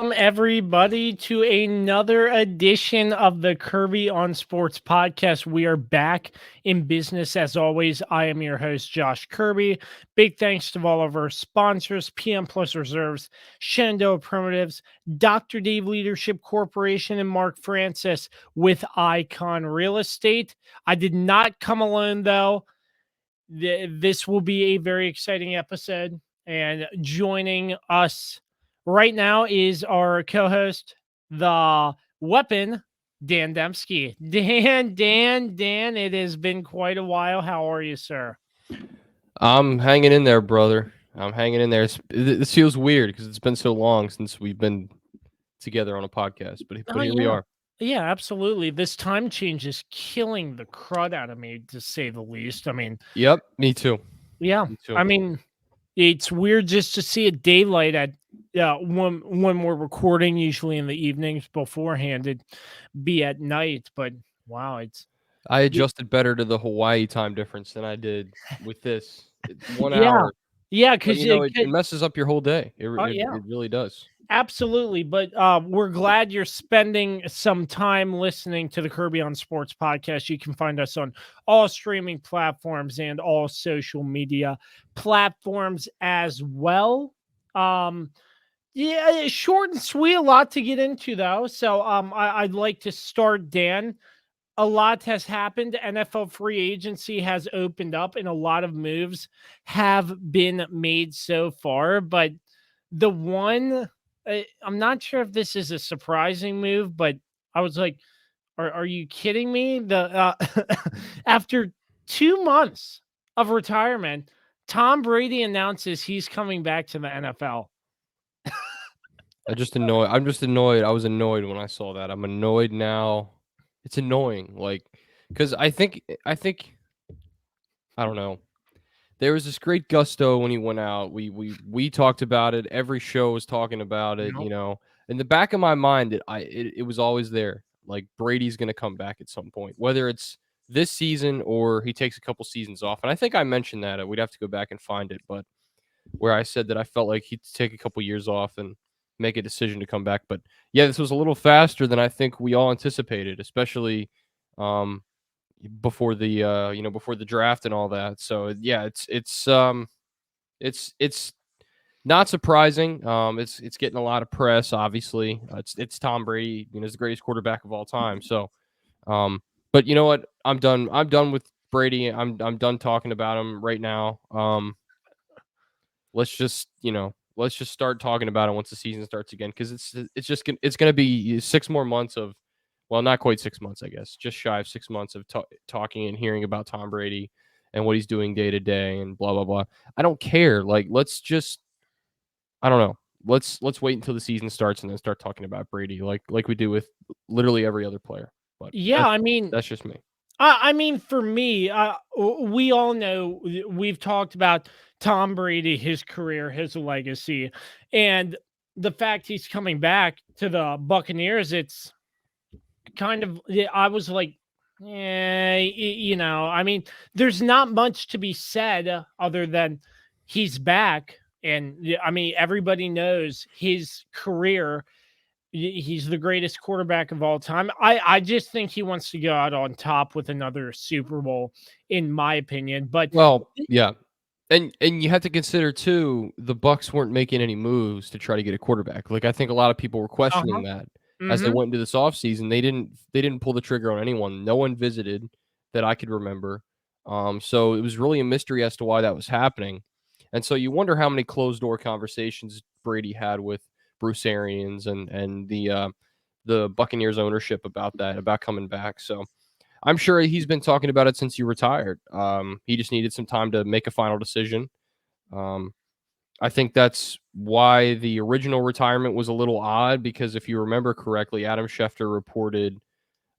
Everybody to another edition of the Kirby on Sports podcast. We are back in business as always. I am your host, Josh Kirby. Big thanks to all of our sponsors, PM Plus Reserves, Shenandoah Primitives, Dr. Dave Leadership Corporation, and Mark Francis with Icon Real Estate. I did not come alone, though. This will be a very exciting episode. And joining us right now is our co-host, the weapon, Dan Demski. Dan, it has been quite a while. How are you, sir? I'm hanging in there, brother. I'm hanging in there. This feels weird because it's been so long since we've been together on a podcast, but Oh, here we yeah. are. Yeah, absolutely. This time change is killing the crud out of me, to say the least. I mean, Yep, me too. yeah. Me too. I mean, it's weird just to see it daylight at when we're recording, usually in the evenings beforehand. It'd be at night, but wow, I adjusted better to the Hawaii time difference than I did with this. 1 yeah, hour, yeah, but because it messes up your whole day. yeah, It really does. absolutely. But we're glad you're spending some time listening to the Kirby on Sports podcast. You can find us on all streaming platforms and all social media platforms as well. Yeah, short and sweet, a lot to get into though. So I'd like to start, Dan. A lot has happened. NFL free agency has opened up, and a lot of moves have been made so far. But the one, I'm not sure if this is a surprising move, but I was like, "Are you kidding me?" After 2 months of retirement, Tom Brady announces he's coming back to the NFL. I'm just annoyed. I was annoyed when I saw that. I'm annoyed now. It's annoying, because I don't know. There was this great gusto when he went out. We talked about it. Every show was talking about it. Nope. In the back of my mind, it was always there. Like Brady's going to come back at some point, whether it's this season or he takes a couple seasons off. And I think I mentioned that. We'd have to go back and find it, but where I said that I felt like he'd take a couple years off and make a decision to come back. But yeah, this was a little faster than I think we all anticipated, especially um, before the before the draft and all that. So yeah, it's not surprising. It's getting a lot of press. Obviously, it's Tom Brady. He's the greatest quarterback of all time. So, but you know what? I'm done. I'm done with Brady. I'm done talking about him right now. Let's just start talking about it once the season starts again, because it's gonna be 6 more months of, well, not quite 6 months, I guess, just shy of 6 months of talking and hearing about Tom Brady and what he's doing day to day and blah blah blah. I don't care. Like, I don't know. Let's wait until the season starts and then start talking about Brady, like we do with literally every other player. But Yeah, I mean, that's just me. For me, we all know we've talked about Tom Brady, his career, his legacy, and the fact he's coming back to the Buccaneers. It's kind of, I was like, I mean, there's not much to be said other than he's back. And I mean, everybody knows his career. He's the greatest quarterback of all time. I just think he wants to go out on top with another Super Bowl, in my opinion. But Well, yeah. And you have to consider too, the Bucks weren't making any moves to try to get a quarterback. Like, I think a lot of people were uh-huh. questioning that as they Hmm. went into this offseason. They didn't pull the trigger on anyone. No one visited that I could remember. So it was really a mystery as to why that was happening. And so you wonder how many closed door conversations Brady had with Bruce Arians and the Buccaneers ownership about that, about coming back. So I'm sure he's been talking about it since he retired. He just needed some time to make a final decision. Um, I think that's why the original retirement was a little odd, because if you remember correctly, Adam Schefter reported,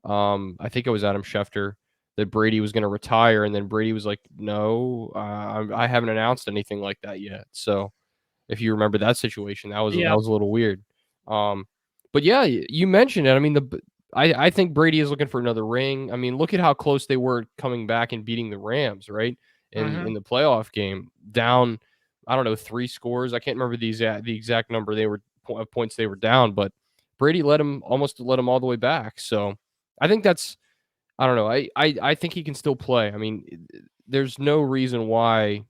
I think it was Adam Schefter, that Brady was going to retire, and then Brady was like, "No, I haven't announced anything like that yet." So if you remember that situation, that Yeah. was a little weird. Um, but yeah, you mentioned it. I mean, I think Brady is looking for another ring. I mean, look at how close they were coming back and beating the Rams, right? In Hmm. the playoff game, down, I don't know, 3 scores. I can't remember the exact number they were points they were down, but Brady almost let him all the way back. So I think I don't know. I think he can still play. I mean, there's no reason why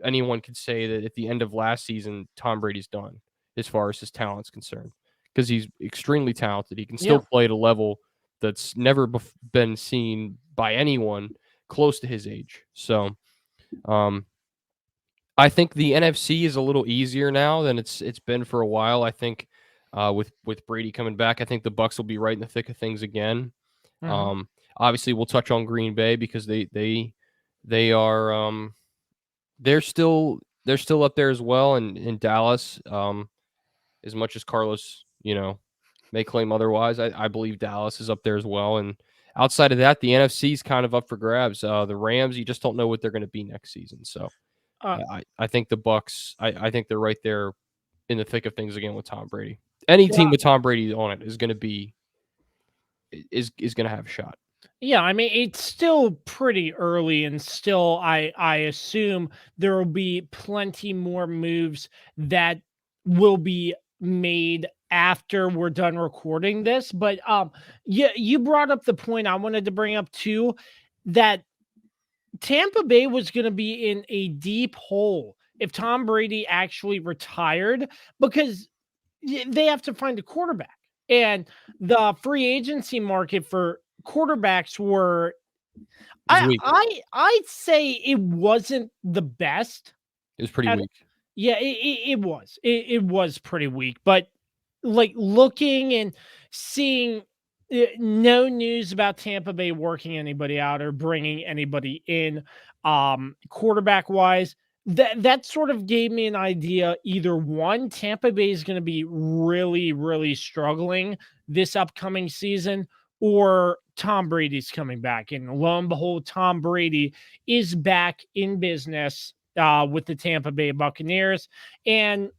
anyone could say that at the end of last season, Tom Brady's done as far as his talent's concerned, because he's extremely talented. He can still Yeah. play at a level that's never been seen by anyone close to his age. So, um, I think the NFC is a little easier now than it's been for a while. I think with Brady coming back, I think the Bucks will be right in the thick of things again. Hmm. Obviously, we'll touch on Green Bay because they are they're still up there as well, and in Dallas, as much as Carlos, may claim otherwise, I believe Dallas is up there as well. And outside of that, the NFC is kind of up for grabs. The Rams, you just don't know what they're going to be next season. So Uh, I think the Bucks, I think they're right there in the thick of things again with Tom Brady. Any yeah. team with Tom Brady on it is going to be is going to have a shot. Yeah, I mean it's still pretty early, and still I assume there will be plenty more moves that will be made after we're done recording this. But yeah, you brought up the point I wanted to bring up too, that Tampa Bay was going to be in a deep hole if Tom Brady actually retired, because they have to find a quarterback. And the free agency market for quarterbacks were, It was weak. I'd say it wasn't the best. It was pretty At, weak. yeah, it was. It was pretty weak. But like looking and seeing, no news about Tampa Bay working anybody out or bringing anybody in, quarterback wise. That sort of gave me an idea. Either one, Tampa Bay is going to be really, really struggling this upcoming season, or Tom Brady's coming back. And lo and behold, Tom Brady is back in business with the Tampa Bay Buccaneers. And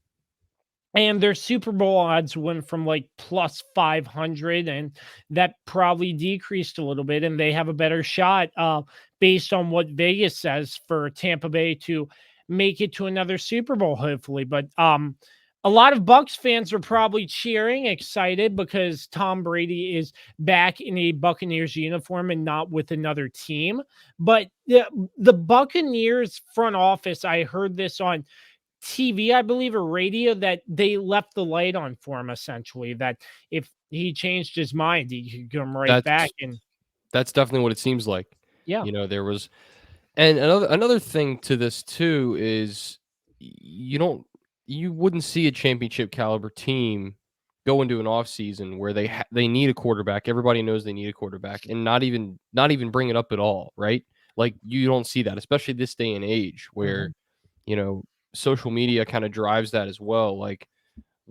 their Super Bowl odds went from like plus 500, and that probably decreased a little bit. And they have a better shot, based on what Vegas says, for Tampa Bay to make it to another Super Bowl, hopefully. But a lot of Bucks fans are probably cheering, excited, because Tom Brady is back in a Buccaneers uniform and not with another team. But the Buccaneers front office, I heard this on TV, I believe, or radio, that they left the light on for him, essentially, that if he changed his mind, he could come right back. That's And that's definitely what it seems like. yeah. There was, and another thing to this too is you don't you wouldn't see a championship caliber team go into an off season where they need a quarterback. Everybody knows they need a quarterback, and not even bring it up at all, right? Like, you don't see that, especially this day and age where Mhm. you know social media kind of drives that as well. Like,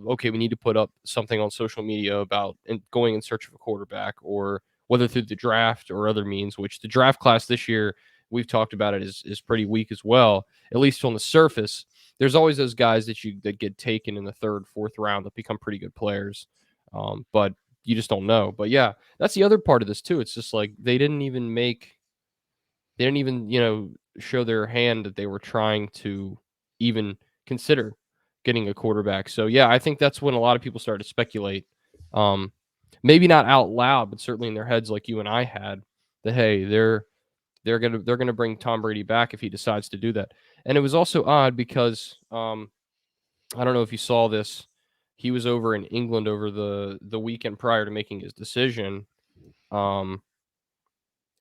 okay, we need to put up something on social media about going in search of a quarterback, or whether through the draft or other means, which the draft class this year, we've talked about it, is pretty weak as well, at least on the surface. There's always those guys that get taken in the third, fourth round that become pretty good players. But you just don't know. But yeah, that's the other part of this too. It's just like they didn't even, show their hand that they were trying to even consider getting a quarterback. So yeah, I think that's when a lot of people started to speculate. Um, Maybe not out loud, but certainly in their heads, like you and I had, that hey, they're gonna bring Tom Brady back if he decides to do that. And it was also odd because I don't know if you saw this. He was over in England over the weekend prior to making his decision. Um,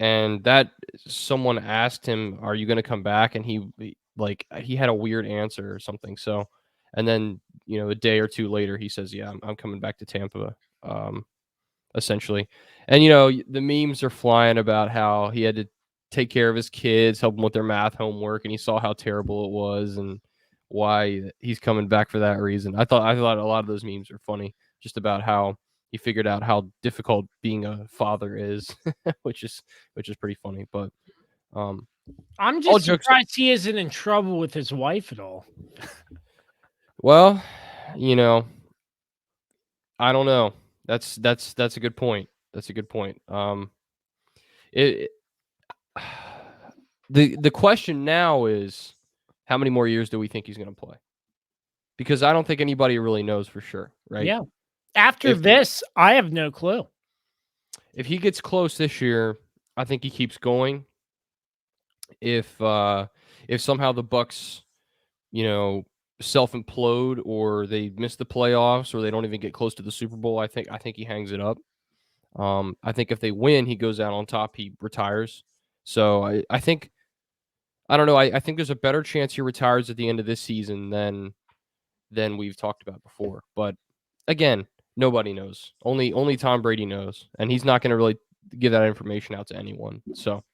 and that someone asked him, "Are you going to come back?" And he had a weird answer or something. So, and then a day or two later, he says, "Yeah, I'm coming back to Tampa." Um, Essentially, and the memes are flying about how he had to take care of his kids, help them with their math homework, and he saw how terrible it was, and why he's coming back for that reason. I thought a lot of those memes are funny, just about how he figured out how difficult being a father is, which is pretty funny. But um, I'm all just jokes. surprised he isn't in trouble with his wife at all. Well, you know, I don't know. That's a good point. That's a good point. It the question now is, how many more years do we think he's going to play? because I don't think anybody really knows for sure, right? Yeah. After If this, I have no clue. if he gets close this year, I think he keeps going. If somehow the Bucks, you know, self implode or they miss the playoffs or they don't even get close to the Super Bowl, I think he hangs it up. I think if they win, he goes out on top. He retires. So I think I don't know. I think there's a better chance he retires at the end of this season than we've talked about before. But again, nobody knows. Only Tom Brady knows, and he's not going to really give that information out to anyone. So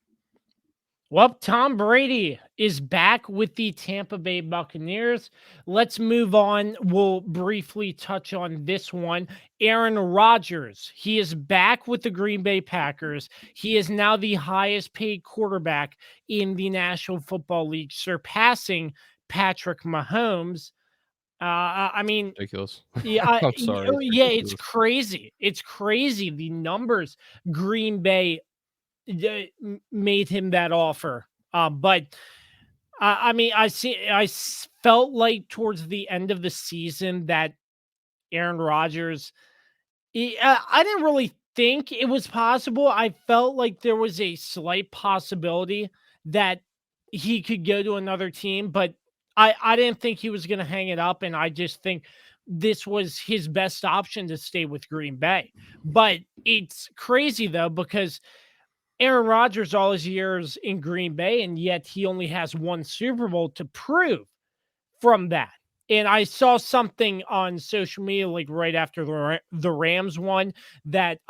Well, Tom Brady is back with the Tampa Bay Buccaneers. Let's move on. We'll briefly touch on this one. Aaron Rodgers, he is back with the Green Bay Packers. He is now the highest paid quarterback in the National Football League, surpassing Patrick Mahomes. I mean, ridiculous. yeah, I'm sorry, it's yeah, it's ridiculous. crazy. It's crazy the numbers Green Bay made him that offer. But I mean, felt like towards the end of the season that Aaron Rodgers, I didn't really think it was possible. I felt like there was a slight possibility that he could go to another team, but I didn't think he was going to hang it up. And I just think this was his best option to stay with Green Bay. But it's crazy though, because Aaron Rodgers all his years in Green Bay, and yet he only has one Super Bowl to prove from that. And I saw something on social media, like right after the Rams won, that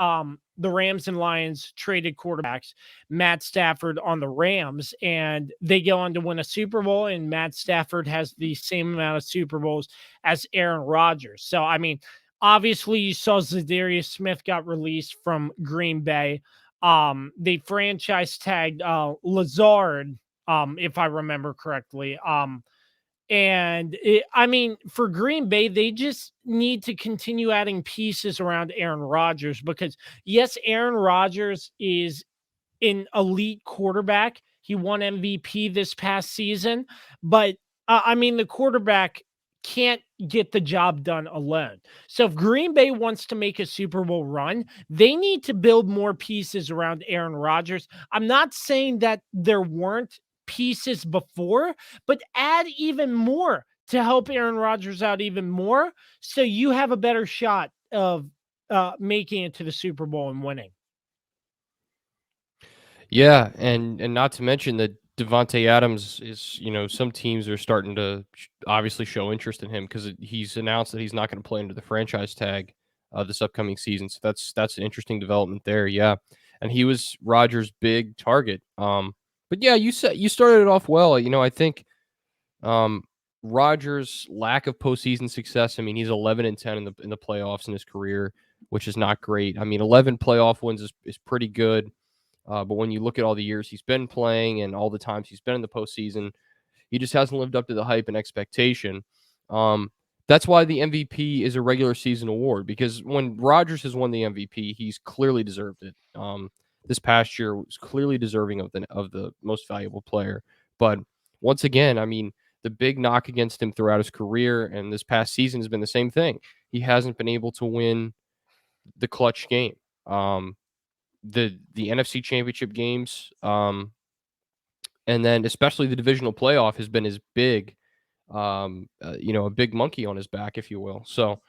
the Rams and Lions traded quarterbacks, Matt Stafford on the Rams, and they go on to win a Super Bowl. And Matt Stafford has the same amount of Super Bowls as Aaron Rodgers. So I mean, obviously, you saw Zadarius Smith got released from Green Bay. They franchise tagged Lazard, if I remember correctly. I mean, for Green Bay, they just need to continue adding pieces around Aaron Rodgers because, yes, Aaron Rodgers is an elite quarterback. He won MVP this past season, but I mean, the quarterback can't get the job done alone. So if Green Bay wants to make a Super Bowl run, they need to build more pieces around Aaron Rodgers. I'm not saying that there weren't pieces before, but add even more to help Aaron Rodgers out even more so you have a better shot of making it to the Super Bowl and winning. Yeah, and not to mention that Devontae Adams is, some teams are starting to obviously show interest in him because he's announced that he's not going to play under the franchise tag this upcoming season. So that's an interesting development there. Yeah, and he was Rodgers' big target. But yeah, you started it off well. I think Rodgers' lack of postseason success. I mean, he's 11-10 in the playoffs in his career, which is not great. I mean, 11 playoff wins is pretty good. But when you look at all the years he's been playing and all the times he's been in the postseason, he just hasn't lived up to the hype and expectation. That's why the MVP is a regular season award, because when Rodgers has won the MVP, he's clearly deserved it. This past year was clearly deserving of the most valuable player. But once again, I mean, the big knock against him throughout his career and this past season has been the same thing. He hasn't been able to win the clutch game. The NFC Championship games, and then especially the divisional playoff has been his big, a big monkey on his back, if you will. So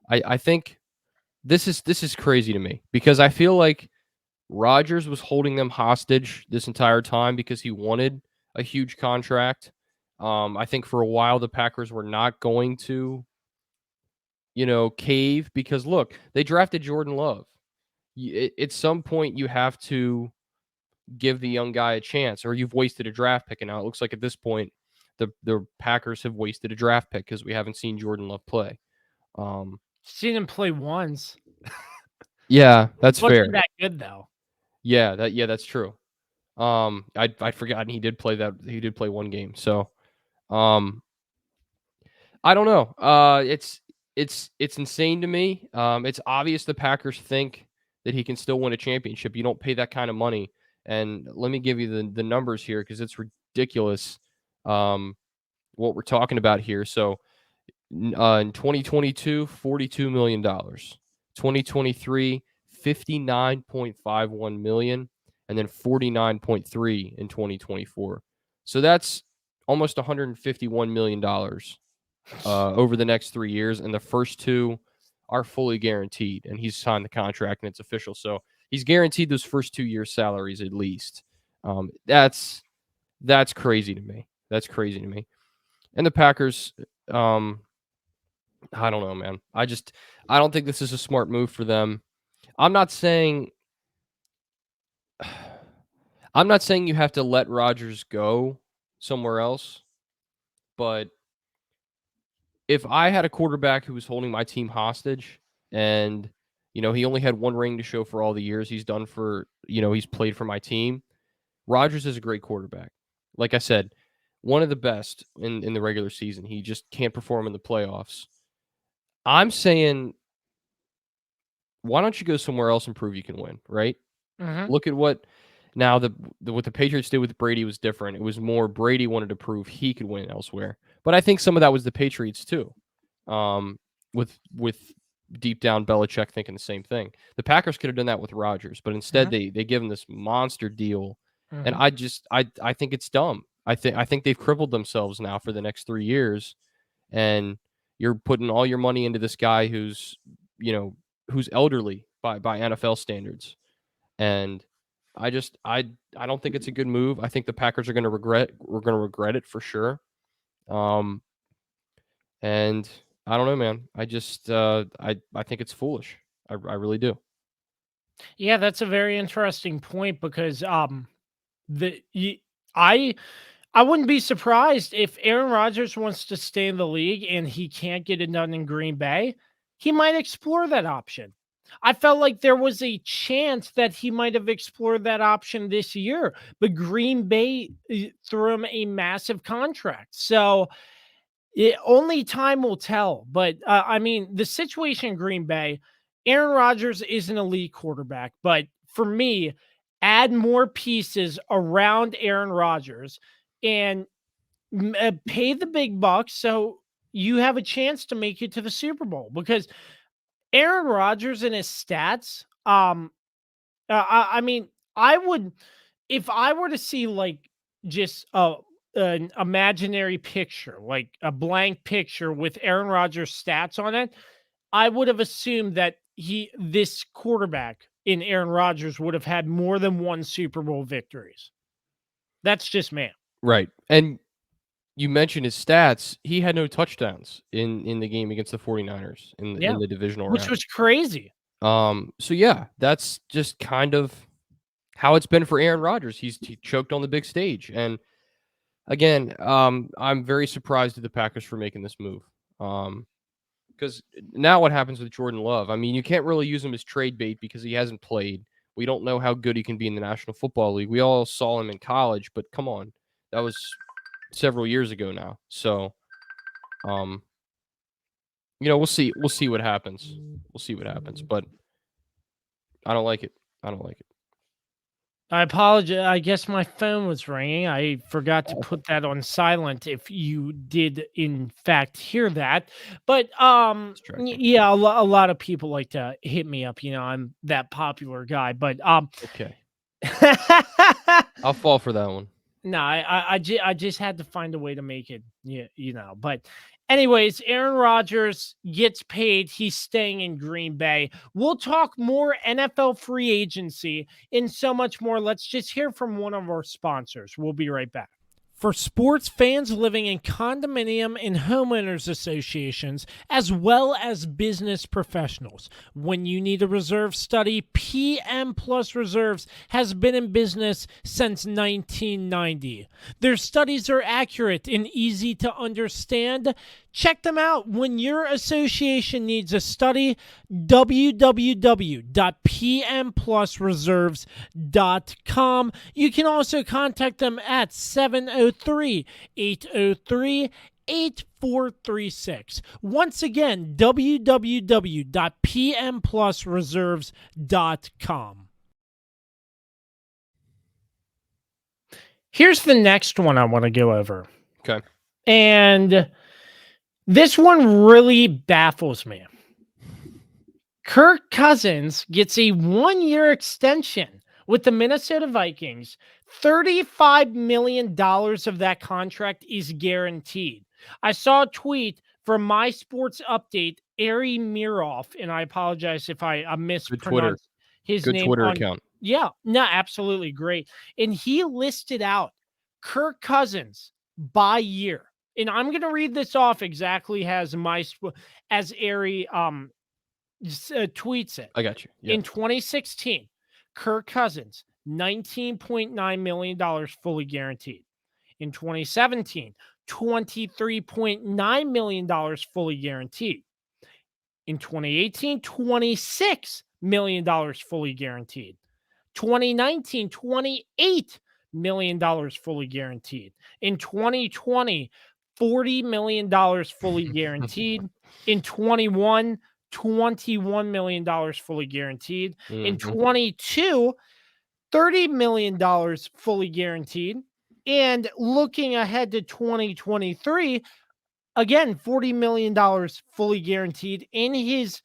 I think this is crazy to me because I feel like Rodgers was holding them hostage this entire time because he wanted a huge contract. I think for a while the Packers were not going to, cave because look, they drafted Jordan Love. At some point, you have to give the young guy a chance, or you've wasted a draft pick. And now it looks like at this point, the Packers have wasted a draft pick because we haven't seen Jordan Love play. Seen him play once. Yeah, that's fair. Wasn't that good though. Yeah, that's true. I'd forgotten he did play that. He did play one game. So, I don't know. It's insane to me. It's obvious the Packers think that he can still win a championship. You don't pay that kind of money. And let me give you the numbers here because it's ridiculous. What we're talking about here. So In 2022, $42 million. 2023, $59.51 million, and then 49.3 in 2024. So that's almost $151 million over the next 3 years, and the first two are fully guaranteed, and he's signed the contract and it's official. So he's guaranteed those first 2 years' salaries at least. That's crazy to me. That's crazy to me. And the Packers, I don't know, man. I don't think this is a smart move for them. I'm not saying you have to let Rodgers go somewhere else, but if I had a quarterback who was holding my team hostage and he only had one ring to show for all the years he's done for, he's played for my team, Rodgers is a great quarterback. Like I said, one of the best in the regular season. He just can't perform in the playoffs. I'm saying, why don't you go somewhere else and prove you can win, right? Mm-hmm. Look at what now what the Patriots did with Brady was different. It was more Brady wanted to prove he could win elsewhere. But I think some of that was the Patriots too. With deep down Belichick thinking the same thing. The Packers could have done that with Rodgers, but instead they give him this monster deal. And I think it's dumb. I think they've crippled themselves now for the next 3 years, and you're putting all your money into this guy who's elderly by NFL standards. And I don't think it's a good move. I think the Packers are going to regret it for sure. And I don't know, man. I think it's foolish. I really do. Yeah, that's a very interesting point because I wouldn't be surprised if Aaron Rodgers wants to stay in the league and he can't get it done in Green Bay. He might explore that option. I felt like there was a chance that he might have explored that option this year, but Green Bay threw him a massive contract. So only time will tell. But I mean, the situation in Green Bay, Aaron Rodgers is an elite quarterback, but for me, add more pieces around Aaron Rodgers and pay the big bucks so you have a chance to make it to the Super Bowl. Because Aaron Rodgers and his stats, I mean, I would, if I were to see like just an imaginary picture, like a blank picture with Aaron Rodgers stats on it, I would have assumed that this quarterback in Aaron Rodgers would have had more than one Super Bowl victories. That's just me. Right. And you mentioned his stats. He had no touchdowns in the game against the 49ers in the divisional round. Which was crazy. So yeah, that's just kind of how it's been for Aaron Rodgers. He choked on the big stage. And again, I'm very surprised at the Packers for making this move. Because now what happens with Jordan Love? I mean, you can't really use him as trade bait because he hasn't played. We don't know how good he can be in the National Football League. We all saw him in college, but come on. That was several years ago now. So, we'll see. We'll see what happens. We'll see what happens. But I don't like it. I don't like it. I apologize. I guess my phone was ringing. I forgot to put that on silent if you did in fact hear that. But yeah, a lot of people like to hit me up, I'm that popular guy, but okay. I'll fall for that one. No, I just had to find a way to make it, but anyways, Aaron Rodgers gets paid. He's staying in Green Bay. We'll talk more NFL free agency and so much more. Let's just hear from one of our sponsors. We'll be right back. For sports fans living in condominium and homeowners associations, as well as business professionals, when you need a reserve study, PM Plus Reserves has been in business since 1990. Their studies are accurate and easy to understand. Check them out when your association needs a study. www.pmplusreserves.com. You can also contact them at 703-803-8436. Once again, www.pmplusreserves.com. Here's the next one I want to go over. Okay. And This one really baffles me. Kirk Cousins gets a 1-year extension with the Minnesota Vikings. $35 million of that contract is guaranteed. I saw a tweet from My Sports Update, Ari Miroff, and I apologize if I Good Twitter. mispronounced his Good name Twitter on. account. Yeah, no, absolutely great. And he listed out Kirk Cousins by year. And I'm going to read this off exactly as as Ari tweets it. I got you. In Yep. 2016, Kirk Cousins, $19.9 million fully guaranteed. In 2017, $23.9 million fully guaranteed. In 2018, $26 million fully guaranteed. 2019, $28 million fully guaranteed. In 2020, $40 million fully guaranteed. In 21, $21 million fully guaranteed. In Mhm. 22, $30 million fully guaranteed. And looking ahead to 2023, again, $40 million fully guaranteed. In his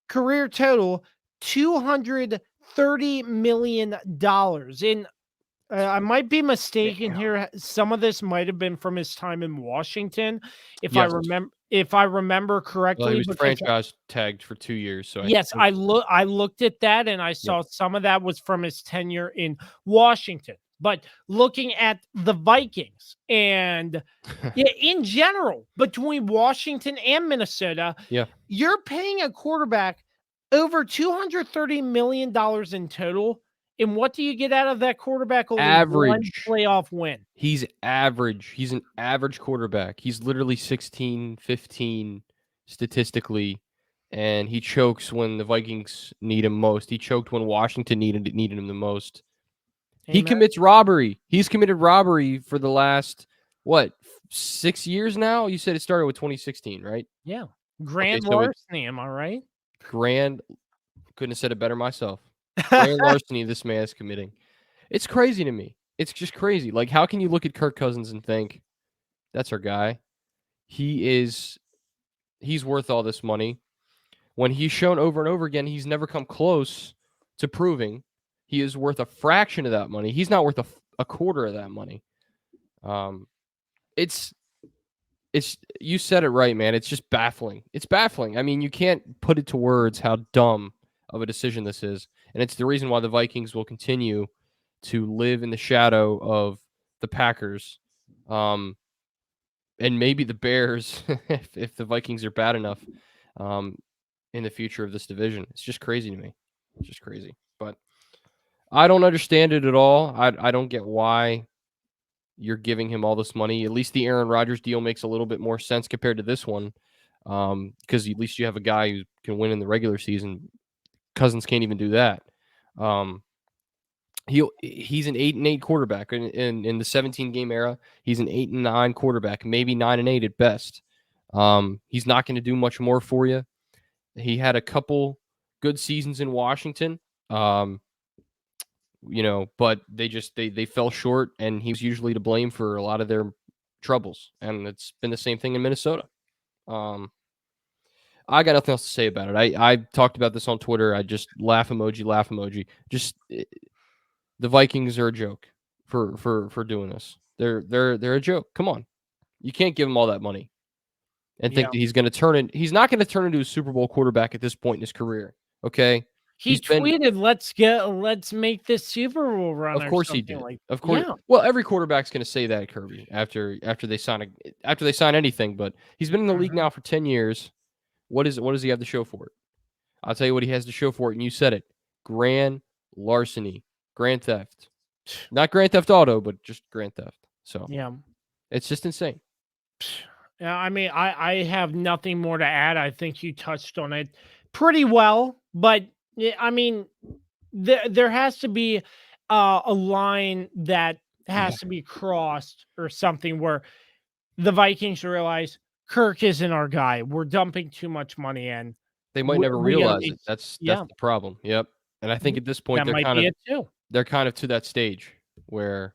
career total, $230 million. And I might be mistaken Damn. here. Some of this might have been from his time in Washington, Yes. if I remember Well, he correctly, was because franchise tagged for 2 years, so I yes, think I looked at that and I yep. saw some of that was from his tenure in Washington. But looking at the Vikings and yeah, in general, between Washington and Minnesota, Yeah. you're paying a quarterback over $230 million in total. And what do you get out of that quarterback? Only one Average. playoff win. He's average. He's an average quarterback. He's literally 16, 15 statistically, and he chokes when the Vikings need him most. He choked when Washington needed him the most. He Amen. commits robbery. He's committed robbery for the last, what, 6 years now? You said it started with 2016, right? Yeah. Okay, Grand so it's larceny, am I right? grand. Couldn't have said it better myself. Grand larceny this man is committing. It's crazy to me. It's just crazy. Like, how can you look at Kirk Cousins and think, that's our guy? He's worth all this money. When he's shown over and over again, he's never come close to proving he is worth a fraction of that money. He's not worth a quarter of that money. It's you said it right, man. It's just baffling. It's baffling. I mean, you can't put it to words how dumb of a decision this is. And it's the reason why the Vikings will continue to live in the shadow of the Packers. And maybe the Bears if the Vikings are bad enough in the future of this division. It's just crazy to me. It's just crazy. But I don't understand it at all. I don't get why you're giving him all this money. At least the Aaron Rodgers deal makes a little bit more sense compared to this one, because at least you have a guy who can win in the regular season. Cousins can't even do that. He's an 8-8 quarterback in the 17-game era. He's an 8-9 quarterback, maybe 9-8 at best. He's not going to do much more for you. He had a couple good seasons in Washington. But they fell short, and he was usually to blame for a lot of their troubles. And it's been the same thing in Minnesota. I got nothing else to say about it. I talked about this on Twitter. I just laugh emoji. Just the Vikings are a joke for doing this. They're a joke. Come on, you can't give him all that money and think that he's going to turn it. He's not going to turn into a Super Bowl quarterback at this point in his career. Okay. He tweeted, let's make this Super Bowl run. Of course he did. Of course. Yeah. Well, every quarterback's going to say that, Kirby, after they sign anything. But he's been in the league now for 10 years. What does he have to show for it? I'll tell you what he has to show for it, and you said it: grand larceny, grand theft, not grand theft auto, but just grand theft. So yeah, it's just insane. Yeah, I mean, I have nothing more to add. I think you touched on it pretty well, but I mean, there has to be a line that has to be crossed or something where the Vikings realize Kirk isn't our guy. We're dumping too much money in. They might never realize it. That's the problem. Yep. And I think at this point that might be it too. They're kind of to that stage where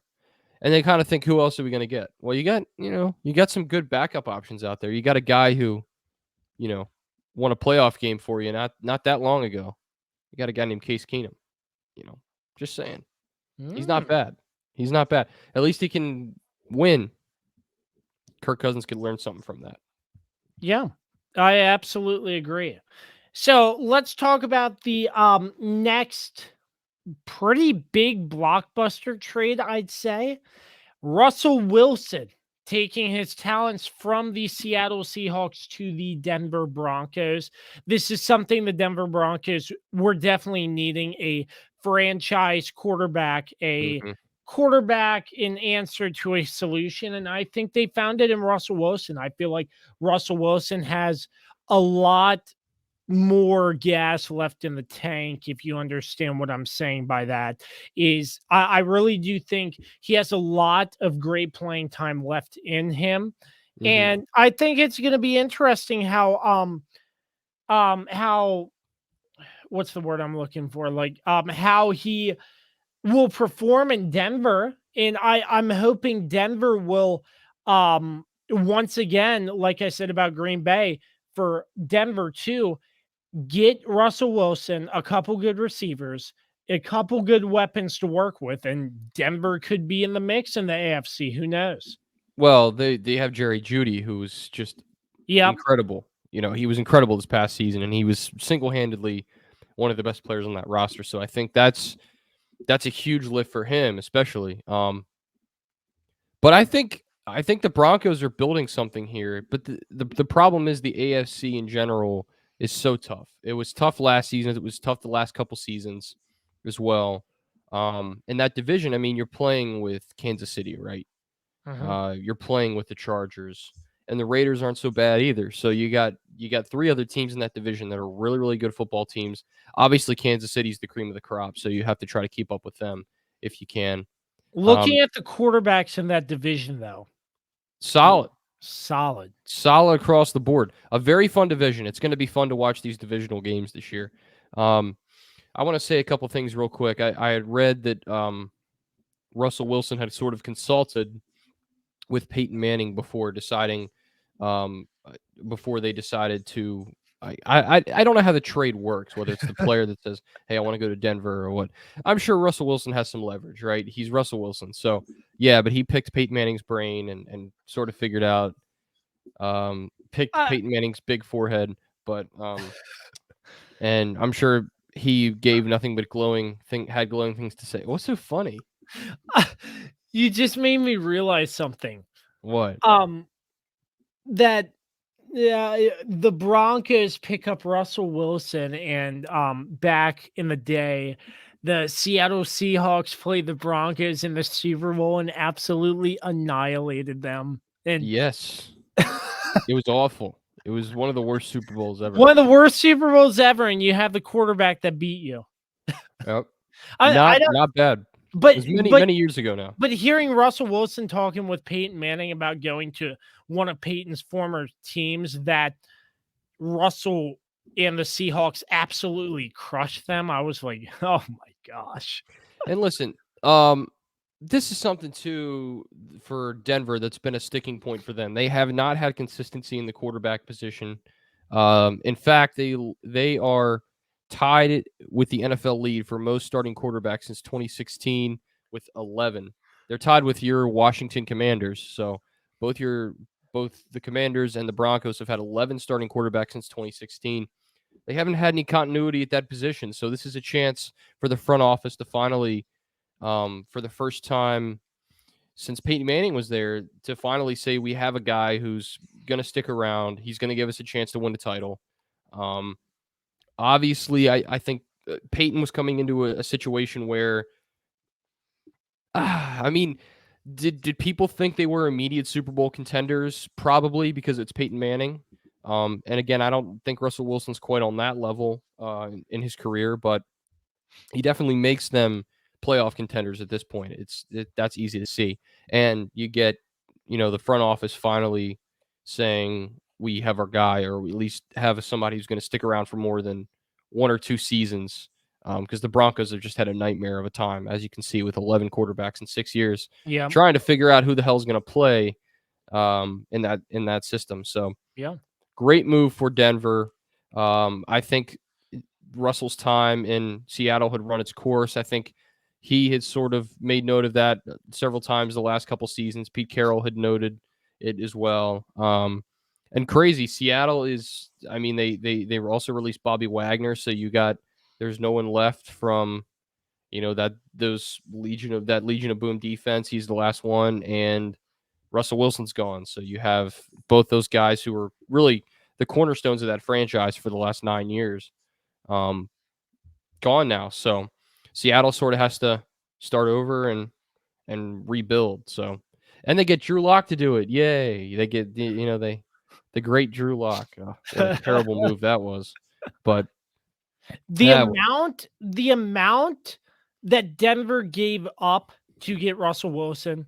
And they kind of think, who else are we going to get? Well, you got some good backup options out there. You got a guy who, won a playoff game for you not that long ago. You got a guy named Case Keenum. You know, just saying, he's not Mm, bad. He's not bad. At least he can win. Kirk Cousins could learn something from that. yeah, I absolutely agree. So let's talk about the next pretty big blockbuster trade, I'd say. Russell Wilson taking his talents from the Seattle Seahawks to the Denver Broncos. This is something the Denver Broncos were definitely needing, a franchise quarterback, a Hmm. quarterback in answer to a solution. And I think they found it in Russell Wilson. I feel like Russell Wilson has a lot more gas left in the tank, if you understand what I'm saying by that. Is I really do think he has a lot of great playing time left in him. Hmm. And I think it's going to be interesting how what's the word I'm looking for, like how he will perform in Denver. And I'm hoping Denver will once again, like I said about Green Bay, for Denver too, get Russell Wilson a couple good receivers, a couple good weapons to work with, and Denver could be in the mix in the AFC. Who knows? Well, they have Jerry Jeudy, who's just Yep. incredible. He was incredible this past season, and he was single handedly one of the best players on that roster. So I think that's a huge lift for him, especially. But I think the Broncos are building something here. But the problem is the AFC in general is so tough. It was tough last season. It was tough the last couple seasons as well. In that division, I mean, you're playing with Kansas City, right? Mhm. You're playing with the Chargers, and the Raiders aren't so bad either. So you got three other teams in that division that are really really good football teams. Obviously, Kansas City's the cream of the crop, so you have to try to keep up with them if you can. Looking Um, at the quarterbacks in that division, though, solid, solid. solid across the board. A very fun division. It's going to be fun to watch these divisional games this year. Um, I want to say a couple things real quick. I had read that Russell Wilson had sort of consulted with Peyton Manning um, uh, before they decided to. I don't know how the trade works. Whether it's the player that says, "Hey, I want to go to Denver," or what. I'm sure Russell Wilson has some leverage, right? He's Russell Wilson, so yeah. But he picked Peyton Manning's brain and sort of figured out, picked Uh, Peyton Manning's big forehead, but and I'm sure he gave nothing but had glowing things to say. What's so funny? you just made me realize something. What? Um, that Yeah, the Broncos pick up Russell Wilson, and back in the day, the Seattle Seahawks played the Broncos in the Super Bowl and absolutely annihilated them. And Yes, it was awful. It was one of the worst Super Bowls ever. one of the worst Super Bowls ever, and you have the quarterback that beat you. Yep. I don't, Not bad. It but was many, but many years ago now. but hearing Russell Wilson talking with Peyton Manning about going to one of Peyton's former teams that Russell and the Seahawks absolutely crushed them, I was like, "Oh my gosh." And listen, this is something too for Denver that's been a sticking point for them. They have not had consistency in the quarterback position. In fact, they are tied with the NFL lead for most starting quarterbacks since 2016 with 11. They're tied with your Washington Commanders. So both the Commanders and the Broncos have had 11 starting quarterbacks since 2016. They haven't had any continuity at that position. So this is a chance for the front office to finally, for the first time since Peyton Manning was there, to finally say we have a guy who's going to stick around. He's going to give us a chance to win the title. Um, Obviously, I think Peyton was coming into a situation where, I mean, did people think they were immediate Super Bowl contenders? Probably, because it's Peyton Manning. And again, I don't think Russell Wilson's quite on that level in his career, but he definitely makes them playoff contenders at this point. That's easy to see. And you get, the front office finally saying we have our guy, or we at least have somebody who's going to stick around for more than one or two seasons. because the Broncos have just had a nightmare of a time, as you can see, with 11 quarterbacks in 6 years, Yeah. trying to figure out who the hell's going to play in that system. So Yeah. great move for Denver. I think Russell's time in Seattle had run its course. I think he had sort of made note of that several times the last couple seasons. Pete Carroll had noted it as well. And crazy, Seattle is. I mean, they also released Bobby Wagner, so there's no one left from that Legion of Boom defense. He's the last one, and Russell Wilson's gone. So you have both those guys who were really the cornerstones of that franchise for the last 9 years. Gone now. So Seattle sort of has to start over and rebuild. So, and they get Drew Lock to do it. Yay! They get the great Drew Lock. Oh, what a terrible move that was. But the yeah, amount that Denver gave up to get Russell Wilson,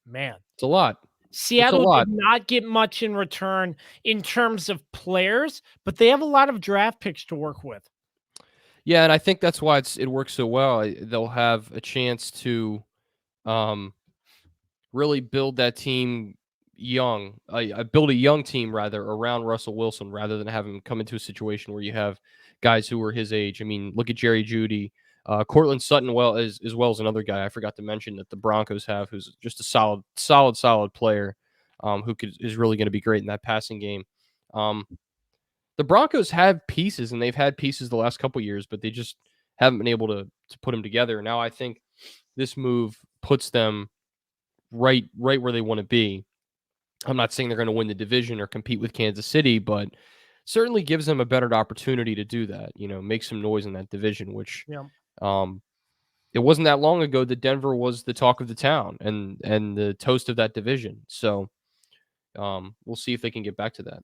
man. it's a lot. It's a Seattle lot. did not get much in return in terms of players, but they have a lot of draft picks to work with. Yeah, and I think that's why it works so well. They'll have a chance to really build that team young. Build a young team rather around Russell Wilson rather than have him come into a situation where you have guys who are his age. I mean, look at Jerry Jeudy, Cortland Sutton, as well as another guy I forgot to mention that the Broncos have, who's just a solid player, who is really going to be great in that passing game. The Broncos have pieces, and they've had pieces the last couple years, but they just haven't been able to put them together. Now I think this move puts them right where they want to be. I'm not saying they're going to win the division or compete with Kansas City, but certainly gives them a better opportunity to do that. Make some noise in that division, which it wasn't that long ago that Denver was the talk of the town and the toast of that division. So we'll see if they can get back to that.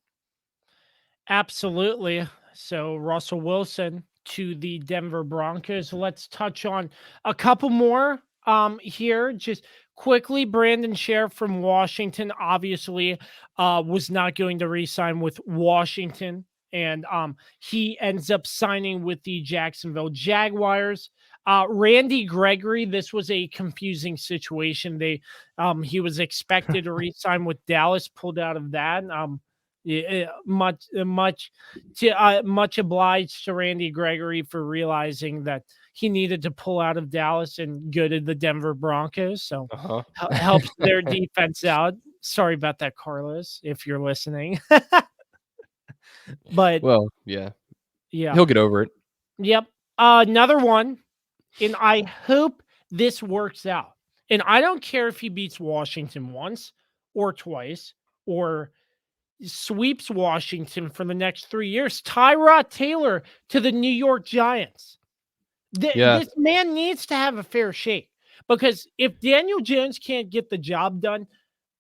Absolutely. So Russell Wilson to the Denver Broncos. Let's touch on a couple more here. Just quickly, Brandon Sheriff from Washington obviously was not going to re-sign with Washington, and he ends up signing with the Jacksonville Jaguars. Randy Gregory, this was a confusing situation. He was expected to re-sign with Dallas, pulled out of that. Much obliged to Randy Gregory for realizing that he needed to pull out of Dallas and go to the Denver Broncos. So helps their defense out. Sorry about that, Carlos, if you're listening. But well, yeah, yeah, he'll get over it. Yep. Another one, and I hope this works out. And I don't care if he beats Washington once or twice or sweeps Washington for the next 3 years. Tyrod Taylor to the New York Giants. This man needs to have a fair shake, because if Daniel Jones can't get the job done,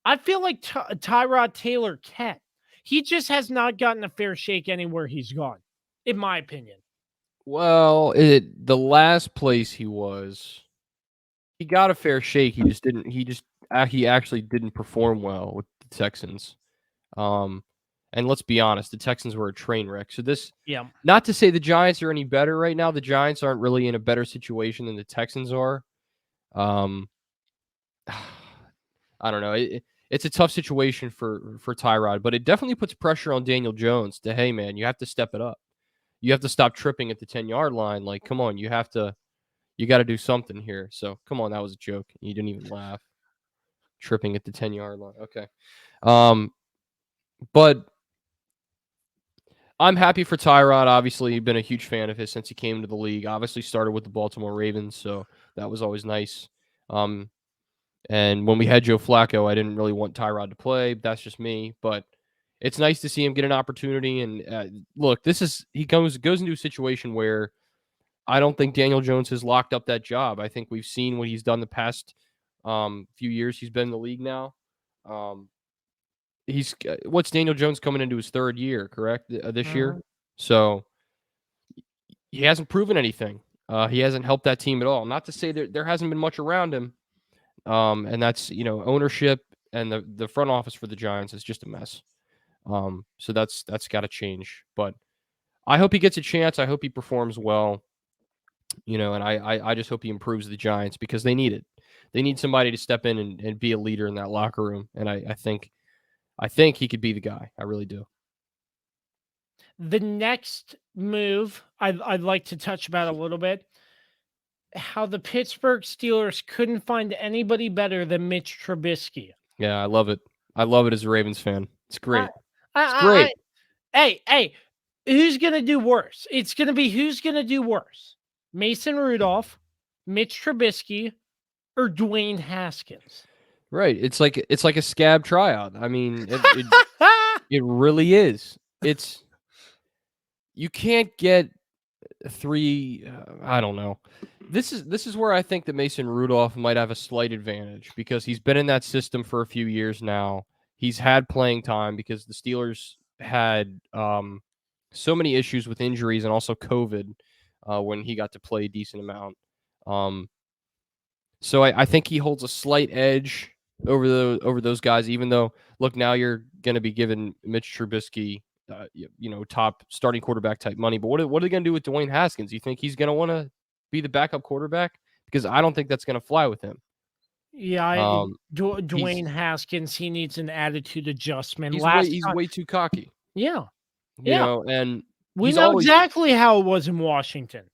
I feel like Tyrod Taylor can. He just has not gotten a fair shake anywhere he's gone, in my opinion. Well, the last place he got a fair shake. He just didn't. He actually didn't perform well with the Texans. And let's be honest, the Texans were a train wreck. So not to say the Giants are any better right now. The Giants aren't really in a better situation than the Texans are. I don't know. It's a tough situation for Tyrod, but it definitely puts pressure on Daniel Jones to, hey man, you have to step it up. You have to stop tripping at the 10-yard line. Like, come on, you got to do something here. So come on, that was a joke. You didn't even laugh. Tripping at the 10-yard line. Okay. But I'm happy for Tyrod. Obviously, been a huge fan of his since he came to the league. Obviously, started with the Baltimore Ravens, so that was always nice. And when we had Joe Flacco, I didn't really want Tyrod to play. That's just me. But it's nice to see him get an opportunity. And look, he goes into a situation where I don't think Daniel Jones has locked up that job. I think we've seen what he's done the past few years he's been in the league now. What's Daniel Jones coming into his third year, correct? This year. So he hasn't proven anything. He hasn't helped that team at all. Not to say there hasn't been much around him. And that's, ownership and the front office for the Giants is just a mess. So that's got to change. But I hope he gets a chance. I hope he performs well. And I just hope he improves the Giants because they need it. They need somebody to step in and be a leader in that locker room. And I think he could be the guy. I really do. The next move I'd like to touch about a little bit, how the Pittsburgh Steelers couldn't find anybody better than Mitch Trubisky. Yeah, I love it. I love it as a Ravens fan. It's I, great. It's I, great. hey, who's gonna do worse? It's gonna be who's gonna do worse, Mason Rudolph, Mitch Trubisky, or Dwayne Haskins. Right. It's like a scab tryout. I mean, it really is. You can't get three. I don't know. This is where I think that Mason Rudolph might have a slight advantage because he's been in that system for a few years now. He's had playing time because the Steelers had so many issues with injuries and also COVID when he got to play a decent amount. So I think he holds a slight edge over those guys. Even though, look, now you're going to be giving Mitch Trubisky, top starting quarterback type money. But what are they going to do with Dwayne Haskins? You think he's going to want to be the backup quarterback? Because I don't think that's going to fly with him. Yeah, He's Dwayne Haskins, he needs an attitude adjustment. he's way too cocky. Yeah, yeah, And we he's know always. exactly how it was in Washington.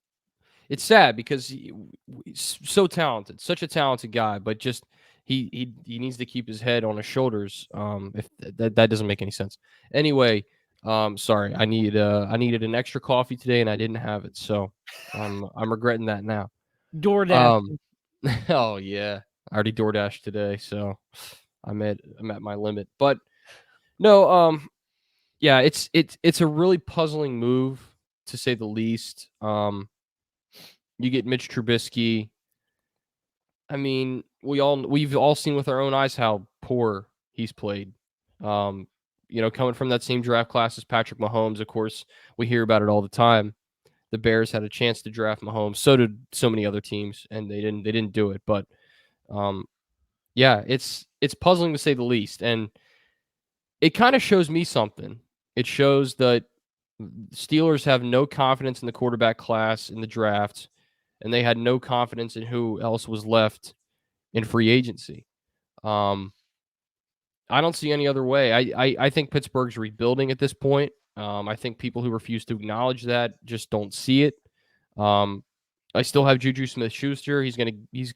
It's sad because he's so talented, such a talented guy, but just he needs to keep his head on his shoulders. If that doesn't make any sense. Anyway, sorry, I needed an extra coffee today and I didn't have it, so I'm regretting that now. DoorDash. Oh yeah, I already DoorDashed today, so I'm at my limit. But no, yeah, it's a really puzzling move to say the least. You get Mitch Trubisky. I mean, we've all seen with our own eyes how poor he's played. Coming from that same draft class as Patrick Mahomes, of course, we hear about it all the time. The Bears had a chance to draft Mahomes, so did so many other teams, and they didn't do it. But yeah, it's puzzling to say the least, and it kind of shows me something. It shows that Steelers have no confidence in the quarterback class in the draft, and they had no confidence in who else was left in free agency. I don't see any other way. I think Pittsburgh's rebuilding at this point. I think people who refuse to acknowledge that just don't see it. I still have Juju Smith-Schuster. He's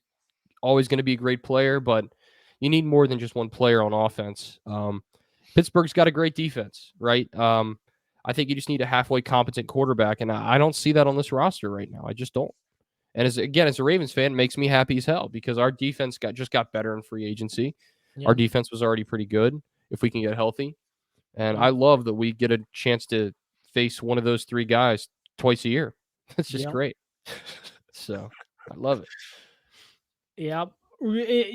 always going to be a great player, but you need more than just one player on offense. Pittsburgh's got a great defense, right? I think you just need a halfway competent quarterback, and I don't see that on this roster right now. I just don't. And as a Ravens fan, it makes me happy as hell because our defense got better in free agency. Yeah. Our defense was already pretty good if we can get healthy. And I love that we get a chance to face one of those three guys twice a year. That's just great. So I love it. Yep.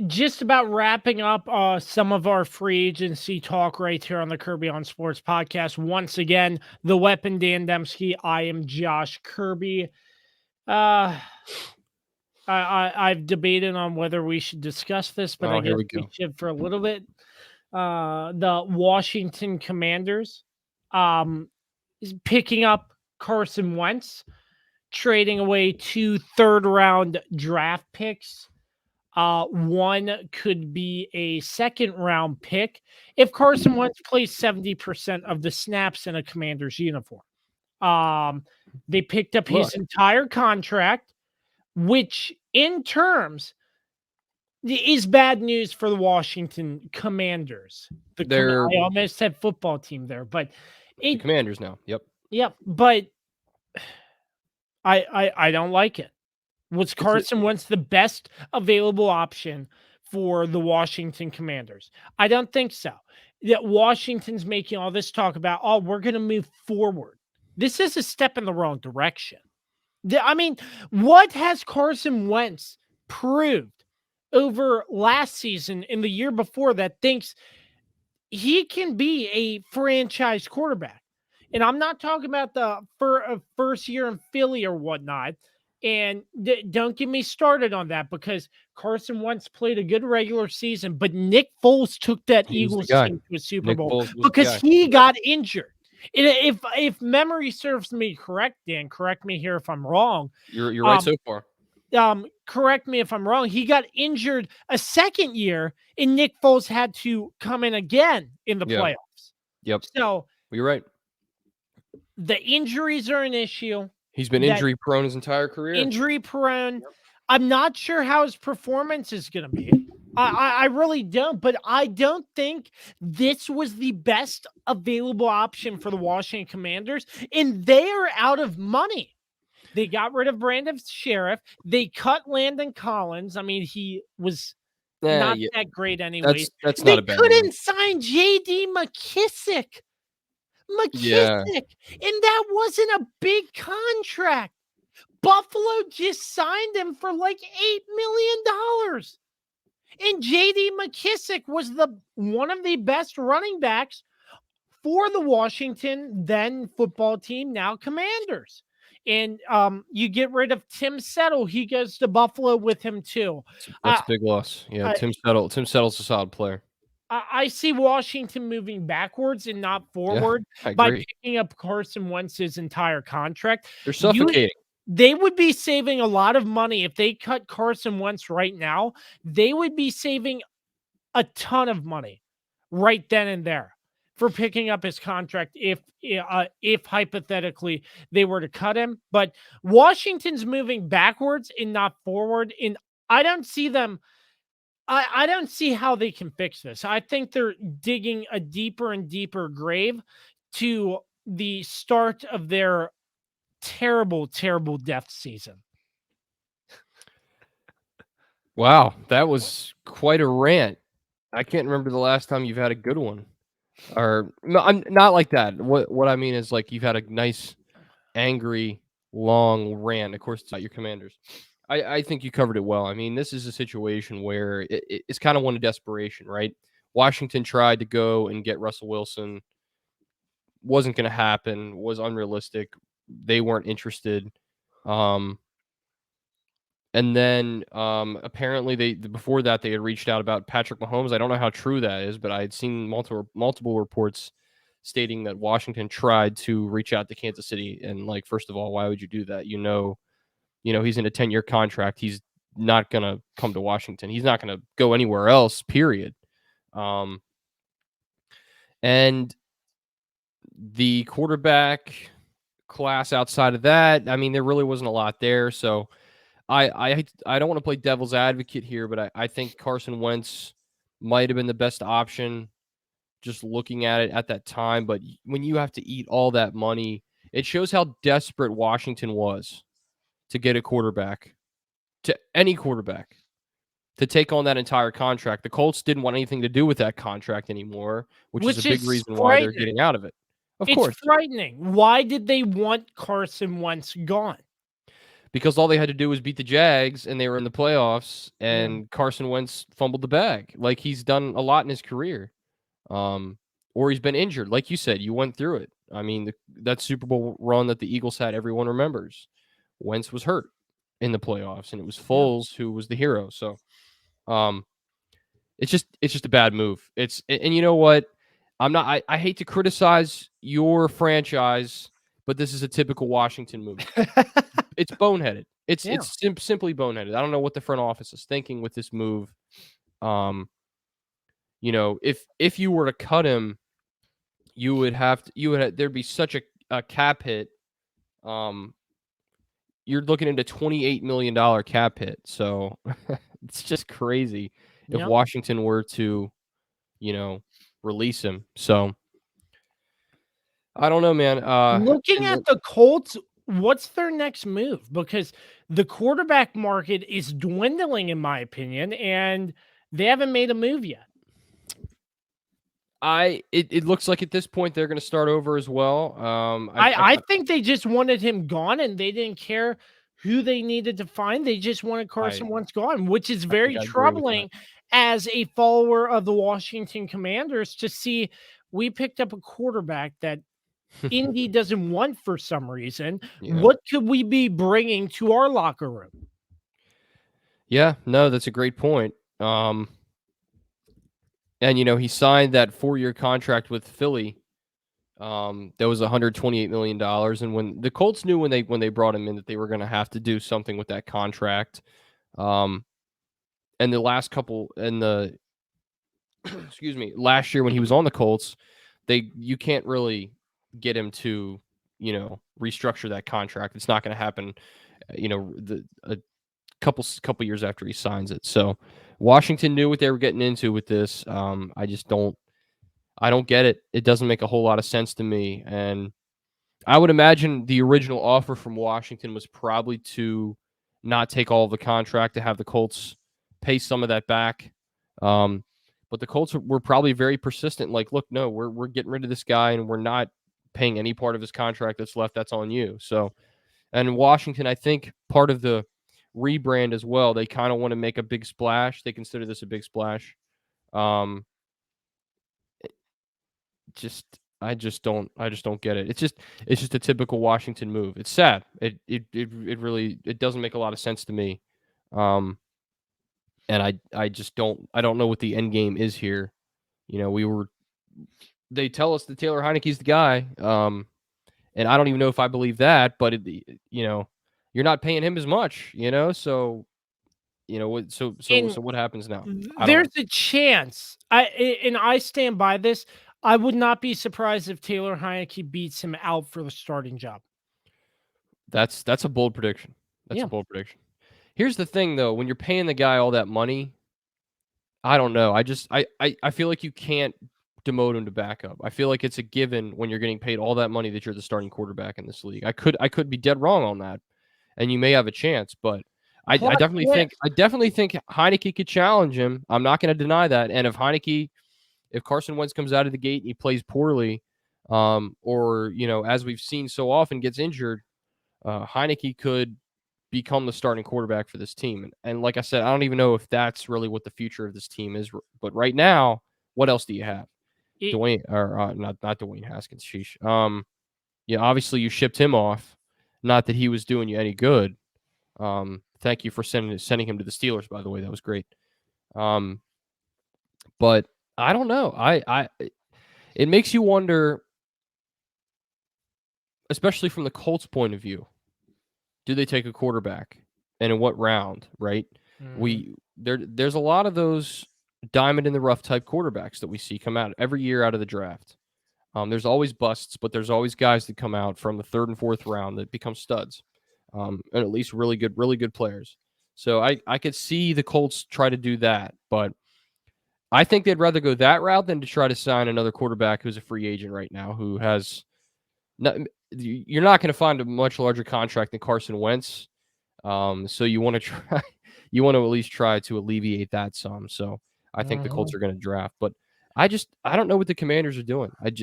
Just about wrapping up some of our free agency talk right here on the Kirby on Sports podcast. Once again, the weapon Dan Demski. I am Josh Kirby. I've debated on whether we should discuss this, but I guess we should for a little bit. The Washington Commanders is picking up Carson Wentz, trading away 2 third-round draft picks. One could be a second-round pick if Carson Wentz plays 70% of the snaps in a Commander's uniform. They picked up his entire contract, which in terms is bad news for the Washington Commanders. I almost said football team there, but the Commanders now. Yep, but I don't like it. Was Carson Wentz the best available option for the Washington Commanders? I don't think so. That Washington's making all this talk about, we're going to move forward. This is a step in the wrong direction. I mean, what has Carson Wentz proved over last season and the year before that thinks he can be a franchise quarterback? And I'm not talking about the first year in Philly or whatnot. And don't get me started on that because Carson Wentz played a good regular season, but Nick Foles took that Eagles team to a Super Bowl because he got injured. If memory serves me correct, Dan, correct me here if I'm wrong. You're right Um, so far. Correct me if I'm wrong. He got injured a second year, and Nick Foles had to come in again in the Yeah. playoffs. Yep. So You're right. the injuries are an issue. He's been That injury prone his entire career. injury prone. I'm not sure how his performance is going to be. I really don't, but I don't think this was the best available option for the Washington Commanders, and they are out of money. They got rid of Brandon Sheriff. They cut Landon Collins. I mean, he was not Yeah, that great anyways. that's They not a bad move. couldn't sign J.D. McKissick. Yeah. And that wasn't a big contract. Buffalo just signed him for like $8 million. And J.D. McKissick was one of the best running backs for the Washington then football team, now Commanders. And you get rid of Tim Settle. He goes to Buffalo with him too. That's a big loss. Yeah, Tim Settle's a solid player. I see Washington moving backwards and not forward by picking up Carson Wentz's entire contract. They're suffocating. They would be saving a lot of money if they cut Carson Wentz right now. They would be saving a ton of money right then and there for picking up his contract if hypothetically they were to cut him. But Washington's moving backwards and not forward, and I don't see them. I don't see how they can fix this. I think they're digging a deeper and deeper grave to the start of their terrible, terrible death season. Wow, that was quite a rant. I can't remember the last time you've had a good one. Or no, I'm not like that. What I mean is like you've had a nice, angry, long rant. Of course, it's not your Commanders. I think you covered it well. I mean, this is a situation where it's kind of one of desperation, right? Washington tried to go and get Russell Wilson. Wasn't going to happen. Was unrealistic. They weren't interested. And then apparently before that they had reached out about Patrick Mahomes. I don't know how true that is, but I had seen multiple reports stating that Washington tried to reach out to Kansas City. And like, first of all, why would you do that? You know, he's in a 10-year contract. He's not going to come to Washington. He's not going to go anywhere else, period. And the quarterback class outside of that, I mean, there really wasn't a lot there. So I don't want to play devil's advocate here, but I think Carson Wentz might have been the best option just looking at it at that time. But when you have to eat all that money, it shows how desperate Washington was to get a quarterback, to any quarterback, to take on that entire contract. The Colts didn't want anything to do with that contract anymore, which is a big reason why they're getting out of it. Of course. It's frightening. Why did they want Carson Wentz gone? Because all they had to do was beat the Jags, and they were in the playoffs, and Carson Wentz fumbled the bag. Like, he's done a lot in his career. Or he's been injured. Like you said, you went through it. I mean, that Super Bowl run that the Eagles had, everyone remembers. Wentz was hurt in the playoffs, and it was Foles who was the hero. So, it's just a bad move. And you know what? I hate to criticize your franchise, but this is a typical Washington move. It's boneheaded. It's simply boneheaded. I don't know what the front office is thinking with this move. You know, if you were to cut him, there'd be such a cap hit. You're looking at a $28 million cap hit. So it's just crazy if Washington were to, release him. So I don't know, man. Looking at the Colts, what's their next move? Because the quarterback market is dwindling, in my opinion, and they haven't made a move yet. It looks like at this point they're going to start over as well. I think they just wanted him gone, and they didn't care who they needed to find. They just wanted Carson Wentz gone, which is very troubling as a follower of the Washington Commanders to see we picked up a quarterback that Indy doesn't want for some reason. Yeah. What could we be bringing to our locker room? Yeah, no, that's a great point. And, he signed that 4-year contract with Philly That was $128 million. And when the Colts knew when they brought him in that they were going to have to do something with that contract. And the last couple and the excuse me, last year when he was on the Colts, you can't really get him to, restructure that contract. It's not going to happen, a couple years after he signs it. So Washington knew what they were getting into with this. I don't get it. It doesn't make a whole lot of sense to me. And I would imagine the original offer from Washington was probably to not take all of the contract, to have the Colts pay some of that back. But the Colts were probably very persistent. Like, look, no, we're getting rid of this guy, and we're not paying any part of his contract that's left. That's on you. So, and Washington, I think part of the rebrand as well, they kind of want to make a big splash. They consider this a big splash. I just don't get it. It's just a typical Washington move. It's sad. It really doesn't make a lot of sense to me. And I don't know what the end game is here. They tell us that Taylor Heineke's the guy. And I don't even know if I believe that, but you're not paying him as much, so so what happens now? There's a chance. I stand by this. I would not be surprised if Taylor Heineke beats him out for the starting job. That's a bold prediction. That's a bold prediction. Here's the thing, though. When you're paying the guy all that money, I don't know. I feel like you can't demote him to backup. I feel like it's a given when you're getting paid all that money that you're the starting quarterback in this league. I could be dead wrong on that, and you may have a chance, but I definitely think Heineke could challenge him. I'm not going to deny that. And if Carson Wentz comes out of the gate and he plays poorly, or as we've seen so often, gets injured, Heineke could become the starting quarterback for this team. And like I said, I don't even know if that's really what the future of this team is. But right now, what else do you have? Dwayne, or not Dwayne Haskins. Sheesh. Obviously you shipped him off. Not that he was doing you any good. Thank you for sending him to the Steelers, by the way. That was great. But I don't know. It makes you wonder, especially from the Colts' point of view. Do they take a quarterback, and in what round? Right? Mm-hmm. There's a lot of those diamond in the rough type quarterbacks that we see come out every year out of the draft. There's always busts, but there's always guys that come out from the third and fourth round that become studs, and at least really good players. So I could see the Colts try to do that, but I think they'd rather go that route than to try to sign another quarterback who's a free agent right now, who has you're not going to find a much larger contract than Carson Wentz. So you want to at least try to alleviate that some. So I think the Colts are going to draft, but I don't know what the Commanders are doing. It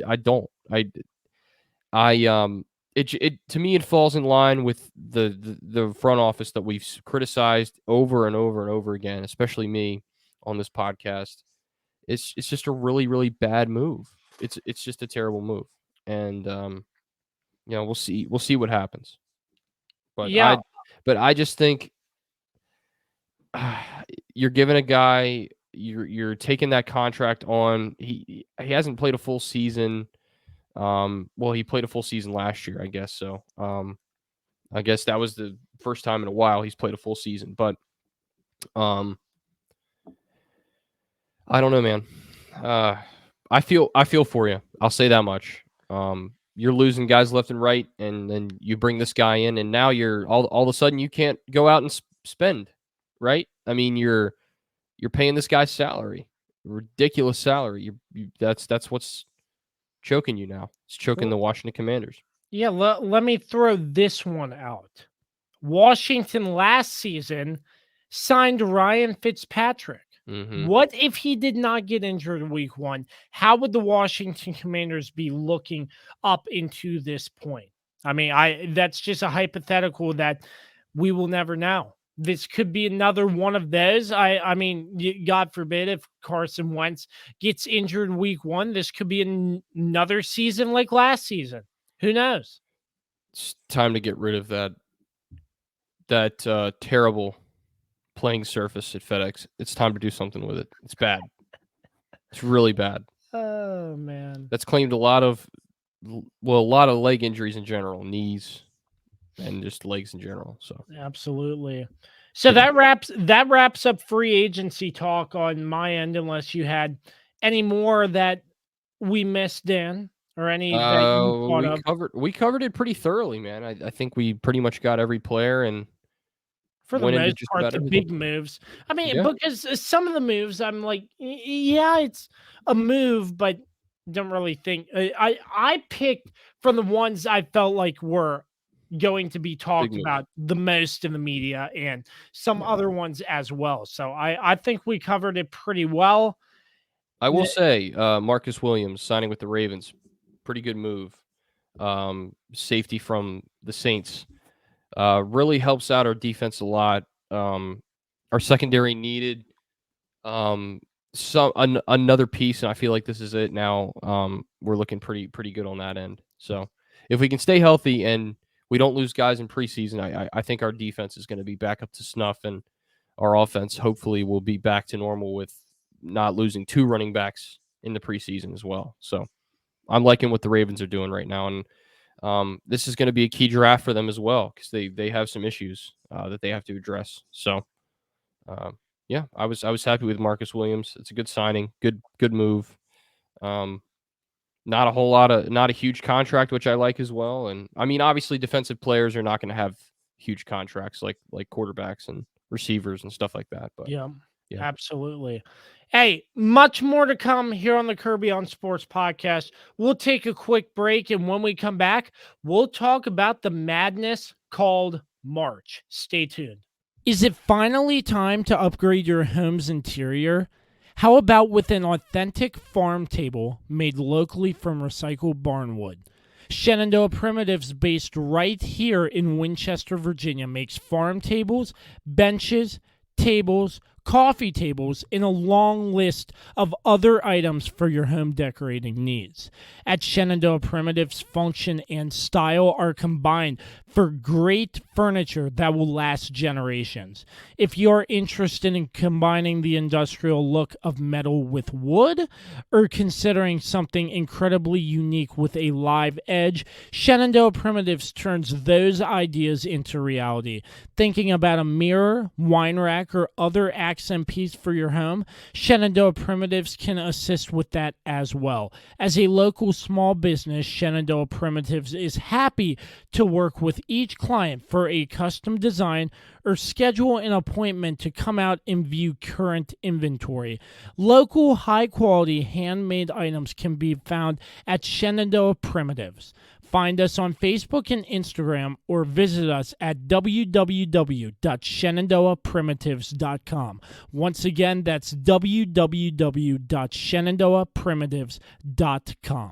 to me, it falls in line with the front office that we've criticized over and over and over again, especially me on this podcast. It's just a really, really bad move. It's just a terrible move. And we'll see what happens. But yeah. I just think you're giving a guy, you're taking that contract on. He hasn't played a full season. Well, he played a full season last year, I guess. So, I guess that was the first time in a while he's played a full season. But, I don't know, man. I feel for you. I'll say that much. You're losing guys left and right, and then you bring this guy in, and now you're all of a sudden you can't go out and spend, right? I mean, you're paying this guy's salary, ridiculous salary. That's what's choking you now. It's choking the Washington Commanders. Yeah, let me throw this one out. Washington last season signed Ryan Fitzpatrick. Mm-hmm. What if he did not get injured week 1? How would the Washington Commanders be looking up into this point? I mean, that's just a hypothetical that we will never know. This could be another one of those. I mean, God forbid if Carson Wentz gets injured week 1, this could be another season like last season. Who knows? It's time to get rid of that terrible playing surface at FedEx. It's time to do something with it. It's bad. It's really bad. Oh, man. That's claimed a lot of well, a lot of leg injuries in general, knees and just legs in general. So Absolutely. So yeah. that wraps up free agency talk on my end, unless you had any more that we missed, Dan, or any that you thought of. We covered it pretty thoroughly, man. I think we pretty much got every player and For the went into most just part, about the everything. big moves. I mean, Yeah, because some of the moves, I'm like, yeah, it's a move, but don't really think. I picked from the ones I felt like were going to be big talked moves. about the most in the media, and some Yeah. other ones as well. So I think we covered it pretty well. I will The- say, Marcus Williams signing with the Ravens, pretty good move. Safety from the Saints really helps out our defense a lot. Our secondary needed another piece, and I feel like this is it now. We're looking pretty good on that end. So if we can stay healthy and we don't lose guys in preseason, I think our defense is going to be back up to snuff, and our offense hopefully will be back to normal with not losing 2 running backs in the preseason as well. So I'm liking what the Ravens are doing right now, and this is going to be a key draft for them as well because they have some issues that they have to address. So yeah, I was happy with Marcus Williams. It's a good signing, good move. Um, not a huge contract, which I like as well. And I mean, obviously, defensive players are not going to have huge contracts like quarterbacks and receivers and stuff like that. But yeah, yeah, absolutely. Hey, much more to come here on the Kirby on Sports podcast. We'll take a quick break, and when we come back, we'll talk about the madness called March. Stay tuned. Is it finally time to upgrade your home's interior? How about with an authentic farm table made locally from recycled barnwood? Shenandoah Primitives, based right here in Winchester, Virginia, makes farm tables, benches, tables, coffee tables, and a long list of other items for your home decorating needs. At Shenandoah Primitives, function and style are combined for great furniture that will last generations. If you're interested in combining the industrial look of metal with wood, or considering something incredibly unique with a live edge, Shenandoah Primitives turns those ideas into reality. Thinking about a mirror, wine rack, or other accent piece for your home, Shenandoah Primitives can assist with that as well. As a local small business, Shenandoah Primitives is happy to work with each client for a custom design or schedule an appointment to come out and view current inventory. Local, high-quality, handmade items can be found at Shenandoah Primitives. Find us on Facebook and Instagram, or visit us at www.shenandoahprimitives.com. Once again, that's www.shenandoahprimitives.com.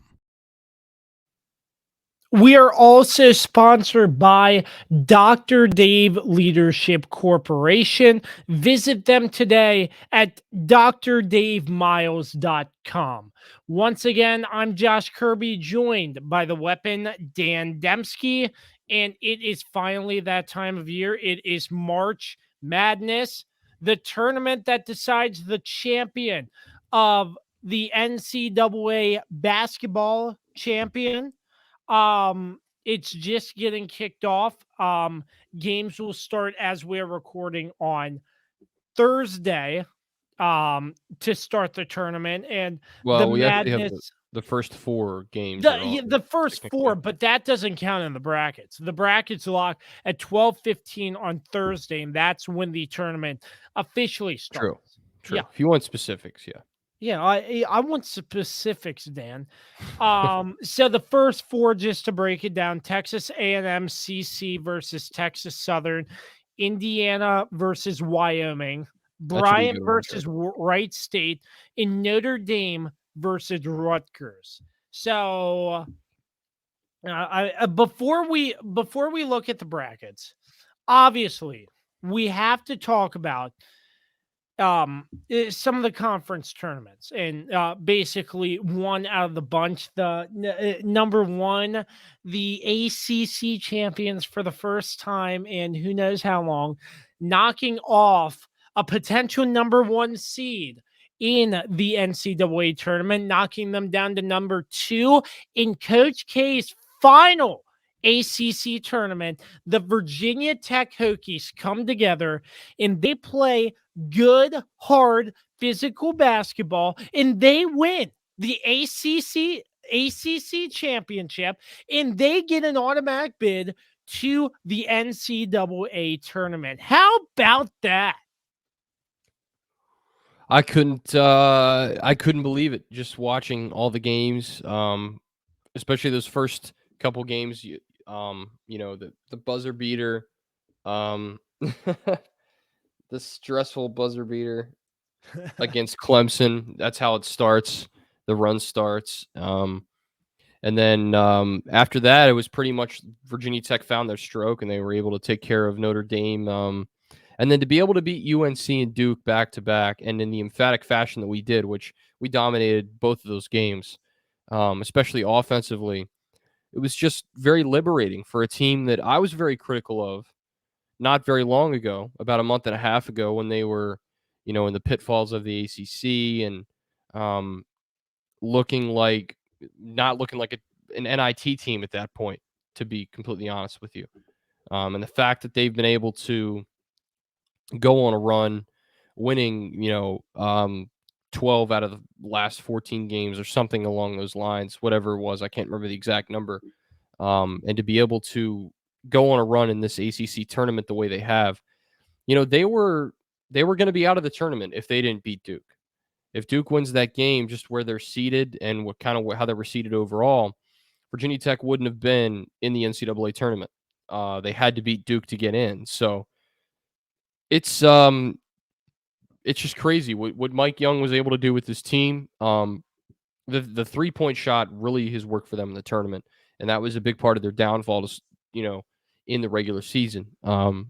We are also sponsored by Dr. Dave Leadership Corporation. Visit them today at drdavemiles.com. Once again, I'm Josh Kirby, joined by the weapon Dan Demski, and it is finally that time of year. It is March Madness, the tournament that decides the champion of the NCAA basketball champion. It's just getting kicked off. Games will start as we're recording on Thursday, to start the tournament, and the well, we actually have madness. the first 4 games are on The first technically. four, but that doesn't count in the brackets. The brackets lock at 12:15 on Thursday, and that's when the tournament officially True, starts. Yeah, true. If you want specifics, yeah. yeah. I want specifics, Dan. So the first four, just to break it down: Texas A&M CC versus Texas Southern, Indiana versus Wyoming, That should be a Bryant good one. versus Wright State, and Notre Dame versus Rutgers. So before we look at the brackets, obviously we have to talk about some of the conference tournaments, and basically one out of the bunch, the number one, the ACC champions for the first time in who knows how long, knocking off a potential number one seed in the NCAA tournament, knocking them down to number 2 in Coach K's final ACC tournament. The Virginia Tech Hokies come together and they play good, hard, physical basketball, and they win the ACC championship, and they get an automatic bid to the NCAA tournament. How about that? I couldn't believe it just watching all the games, especially those first couple games. The buzzer beater, um, the stressful buzzer beater against Clemson. That's how it starts. The run starts. And then after that, it was pretty much Virginia Tech found their stroke, and they were able to take care of Notre Dame. And then to be able to beat UNC and Duke back to back, and in the emphatic fashion that we did, which we dominated both of those games, especially offensively, it was just very liberating for a team that I was very critical of not very long ago, about a month and a half ago, when they were, in the pitfalls of the ACC and um, looking like not looking like an NIT team at that point, to be completely honest with you. And the fact that they've been able to go on a run, winning, 12 out of the last 14 games or something along those lines, whatever it was, I can't remember the exact number. And to be able to go on a run in this ACC tournament the way they have, they were going to be out of the tournament if they didn't beat Duke. If Duke wins that game, just where they're seated and what kind of how they were seated overall, Virginia Tech wouldn't have been in the NCAA tournament. They had to beat Duke to get in. So it's just crazy what Mike Young was able to do with this team. The 3-point shot really has worked for them in the tournament, and that was a big part of their downfall. In the regular season. One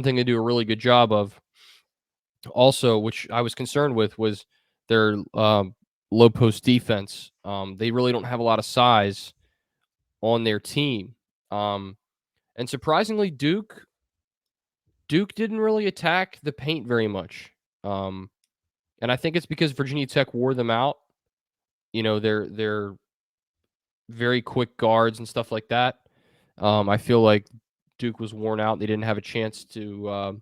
thing they do a really good job of, also, which I was concerned with, was their low post defense. They really don't have a lot of size on their team, and surprisingly, Duke didn't really attack the paint very much. And I think it's because Virginia Tech wore them out. They're very quick guards and stuff like that. I feel like Duke was worn out. They didn't have a chance to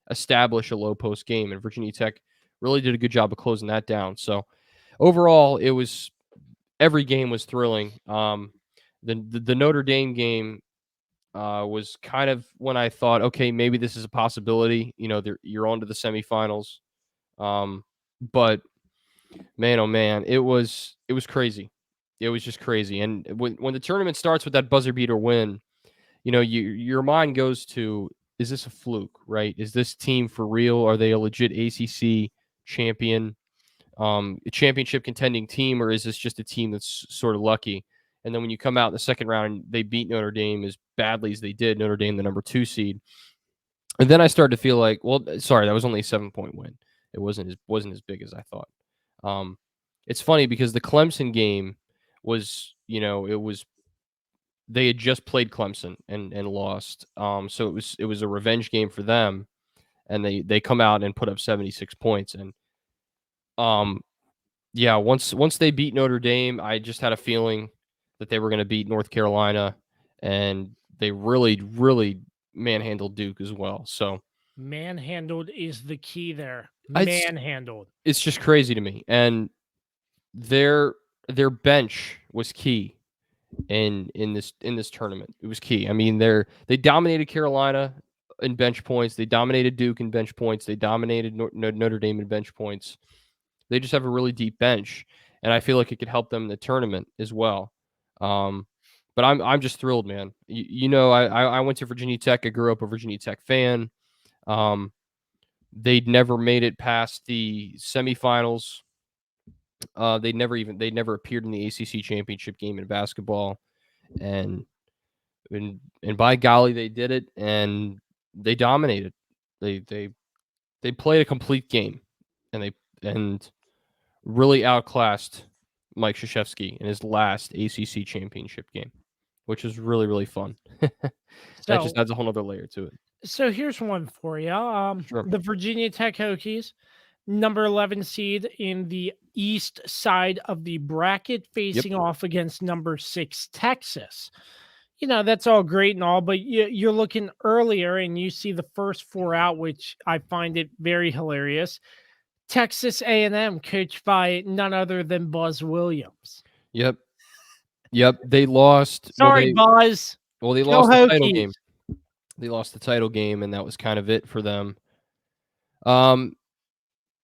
establish a low post game, and Virginia Tech really did a good job of closing that down. So overall, every game was thrilling. The Notre Dame game was kind of when I thought, okay, maybe this is a possibility. You're on to the semifinals. But man, oh man, it was crazy. It was just crazy. And when the tournament starts with that buzzer beater win, your mind goes to, is this a fluke, right? Is this team for real? Are they a legit ACC champion, a championship contending team, or is this just a team that's sort of lucky? And then when you come out in the second round and they beat Notre Dame as badly as they did, Notre Dame, the number 2 seed, and then I started to feel like, well, sorry, that was only a 7-point win. It wasn't as big as I thought. It's funny because the Clemson game was, they had just played Clemson and lost. So it was a revenge game for them, and they come out and put up 76 points. And yeah, once they beat Notre Dame, I just had a feeling that they were going to beat North Carolina, and they really, really manhandled Duke as well. So Manhandled is the key there. it's Manhandled. it's just crazy to me. And their bench was key in this tournament. It was key. I mean, they dominated Carolina in bench points. They dominated Duke in bench points. They dominated Notre Dame in bench points. They just have a really deep bench, and I feel like it could help them in the tournament as well. But I'm just thrilled, man. I went to Virginia Tech. I grew up a Virginia Tech fan. They'd never made it past the semifinals. They never appeared in the ACC championship game in basketball, and by golly, they did it, and they dominated. They played a complete game, and really outclassed Mike Krzyzewski in his last ACC championship game, which is really, really fun. That just So, adds a whole other layer to it. so here's one for you. Sure. The Virginia Tech Hokies, number 11 seed in the east side of the bracket, Yep. facing off against number 6 Texas. That's all great and all, but you're looking earlier and you see the first four out, which I find it very hilarious. Texas A&M, coached by none other than Buzz Williams. Yep. Yep. They lost. Sorry, Buzz. They Go lost the title Hokies. game. They lost the title game, and that was kind of it for them.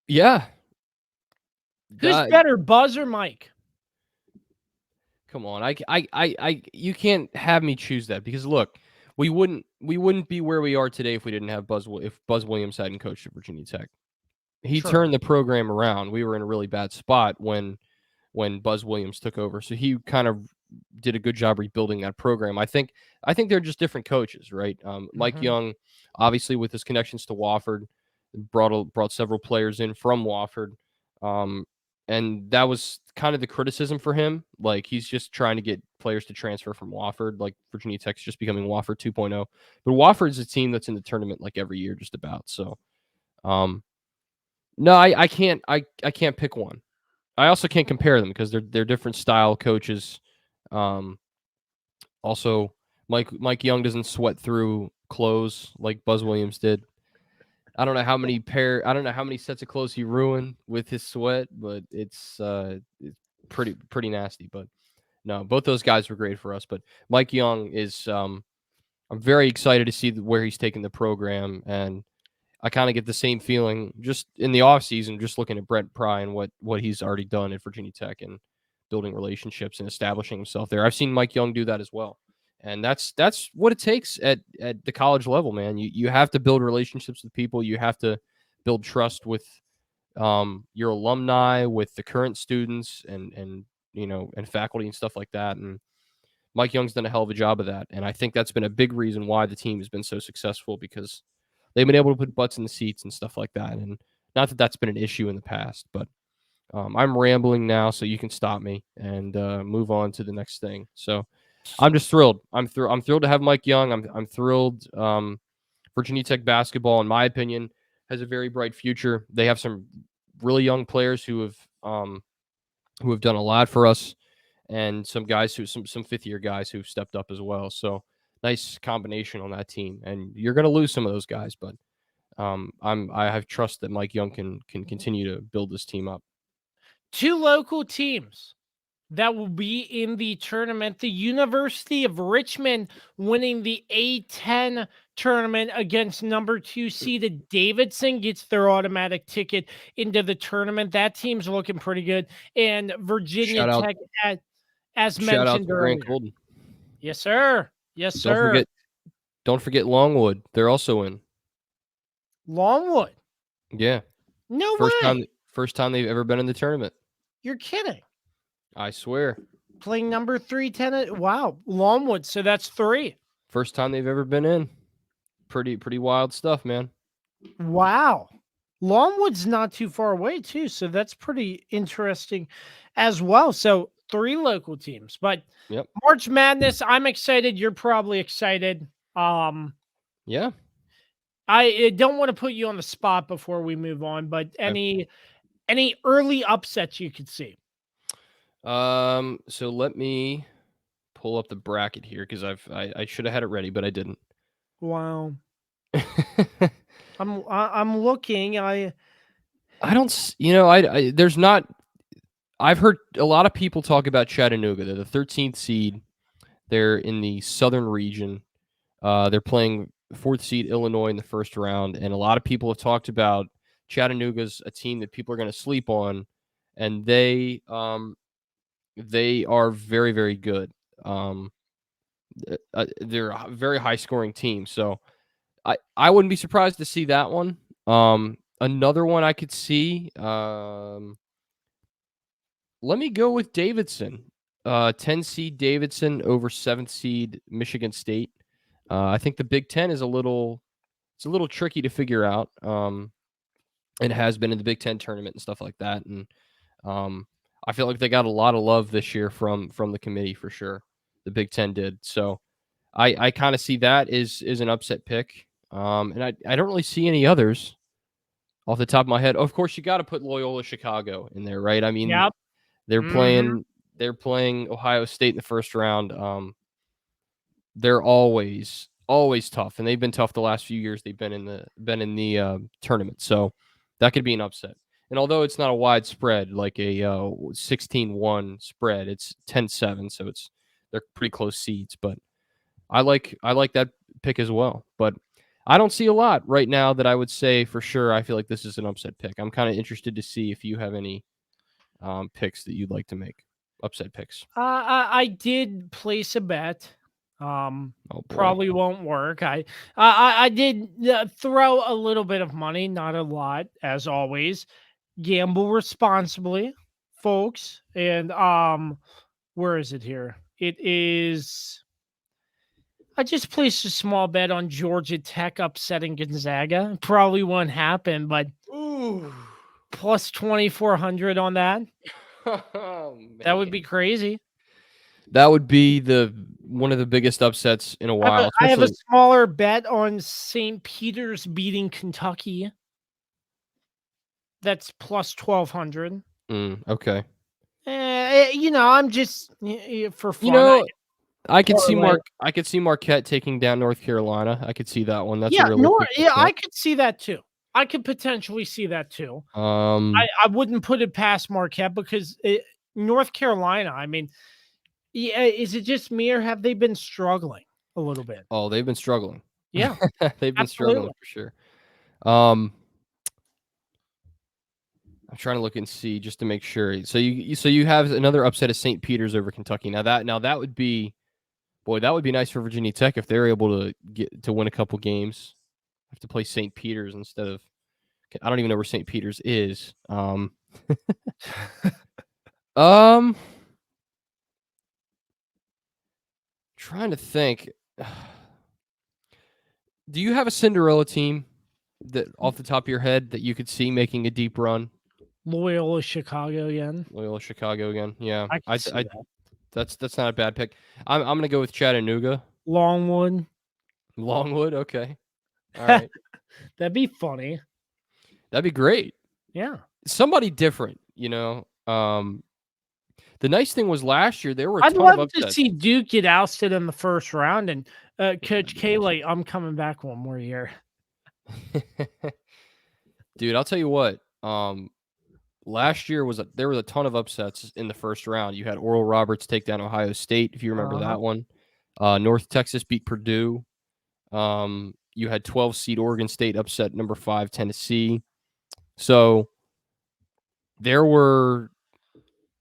Yeah. Who's better, Buzz or Mike? Come on, you can't have me choose that, because look, we wouldn't be where we are today if we didn't have if Buzz Williams hadn't coached at Virginia Tech. He Sure. turned the program around. We were in a really bad spot when Buzz Williams took over, so he kind of did a good job rebuilding that program. I think they're just different coaches, right? Mike Young, obviously with his connections to Wofford, brought several players in from Wofford. And that was kind of the criticism for him. Like, he's just trying to get players to transfer from Wofford. Like, Virginia Tech's just becoming Wofford 2.0. But Wofford's a team that's in the tournament like every year, just about. So, no, I can't pick one. I also can't compare them because they're different style coaches. Also, Mike Young doesn't sweat through clothes like Buzz Williams did. I don't know how many sets of clothes he ruined with his sweat, but it's pretty nasty. But no, both those guys were great for us. But Mike Young is, I'm very excited to see where he's taking the program, and I kind of get the same feeling just in the offseason, just looking at Brent Pry and what he's already done at Virginia Tech and building relationships and establishing himself there. I've seen Mike Young do that as well. And that's what it takes at the college level, man. You have to build relationships with people. You have to build trust with your alumni, with the current students, and faculty and stuff like that. And Mike Young's done a hell of a job of that. And I think that's been a big reason why the team has been so successful, because they've been able to put butts in the seats and stuff like that. And not that that's been an issue in the past, but I'm rambling now, so you can stop me and move on to the next thing. So I'm just thrilled. I'm thrilled to have Mike Young. I'm thrilled. Virginia Tech basketball, in my opinion, has a very bright future. They have some really young players who have done a lot for us, and some guys some fifth year guys who've stepped up as well. So nice combination on that team. And you're going to lose some of those guys, but I have trust that Mike Young can continue to build this team up. Two local teams that will be in the tournament. The University of Richmond winning the A10 tournament against number 2 seeded Davidson, gets their automatic ticket into the tournament. That team's looking pretty good. And Virginia Tech, as mentioned earlier. Golden. Yes, sir. Yes, sir. Don't forget Longwood. They're also in. Longwood? Yeah. No way. First time they've ever been in the tournament. You're kidding. I swear. Playing number 310. Wow. Longwood. So that's 3. First time they've ever been in. Pretty wild stuff, man. Wow. Longwood's not too far away, too. So that's pretty interesting as well. So 3 local teams. But yep. March Madness, I'm excited. You're probably excited. Yeah. I don't want to put you on the spot before we move on, but any early upsets you could see? So let me pull up the bracket here, because I should have had it ready, but I didn't. Wow. I'm looking. I don't, there's not. I've heard a lot of people talk about Chattanooga. They're the 13th seed. They're in the southern region. They're playing 4th seed Illinois in the first round, and a lot of people have talked about Chattanooga's a team that people are going to sleep on, and they are very, very good. They're a very high scoring team, so I wouldn't be surprised to see that one. Another one I could see. Let me go with Davidson. 10 seed Davidson over 7th seed Michigan State. I think the Big Ten is a little tricky to figure out. It has been in the Big Ten tournament and stuff like that, and I feel like they got a lot of love this year from the committee for sure. The Big Ten did. So I kind of see that is an upset pick. And I don't really see any others. off the top of my head. Of course, you got to put Loyola Chicago in there, right? I mean, Yep. they're Mhm. playing Ohio State in the first round. They're always tough, and they've been tough the last few years. They've been in the tournament, so that could be an upset. And although it's not a wide spread, like a 16-1 spread, it's 10-7, so they're pretty close seeds. But I like that pick as well. But I don't see a lot right now that I would say for sure. I feel like this is an upset pick. I'm kind of interested to see if you have any picks that you'd like to make, upset picks. I did place a bet. Oh boy. Probably won't work. I did throw a little bit of money, not a lot, as always. Gamble responsibly, folks. And where is it here? It is. I just placed a small bet on Georgia Tech upsetting Gonzaga. Probably won't happen, but Ooh. plus 2,400 on that. Oh That would man. be crazy. That would be one of the biggest upsets in a while, I have a especially. smaller bet on St. Peter's beating Kentucky. That's plus 1,200. Okay. I'm just for You fun. know, Parlay. I could see Marquette taking down North Carolina. I could see that one. That's a Yeah, realistic I upset. could see that too. I could potentially see that too. Um, I wouldn't put it past Marquette because North Carolina. I mean, yeah, is it just me or have they been struggling a little bit? oh, they've been struggling. Yeah, They've been struggling absolutely. for sure. Um, I'm trying to look and see just to make sure. So you have another upset of St. Peter's over Kentucky. Now that would be, boy, that would be nice for Virginia Tech if they're able to get to win a couple games. Have to play St. Peter's instead of, I don't even know where St. Peter's is. Um, trying to think. Do you have a Cinderella team that off the top of your head that you could see making a deep run? Loyola Chicago again. Loyola Chicago again. Yeah. I could see that. That's not a bad pick. I'm gonna go with Chattanooga. Longwood. Longwood, okay. All right. That'd be funny. That'd be great. Yeah. Somebody different, the nice thing was last year there were a I'd ton of love to upsets. see Duke get ousted in the first round and Coach K, like, I'm coming back one more year. Dude, I'll tell you what. Last year there was a ton of upsets in the first round. You had Oral Roberts take down Ohio State, if you remember that one. North Texas beat Purdue. You had 12 seed Oregon State upset number 5 Tennessee. So there were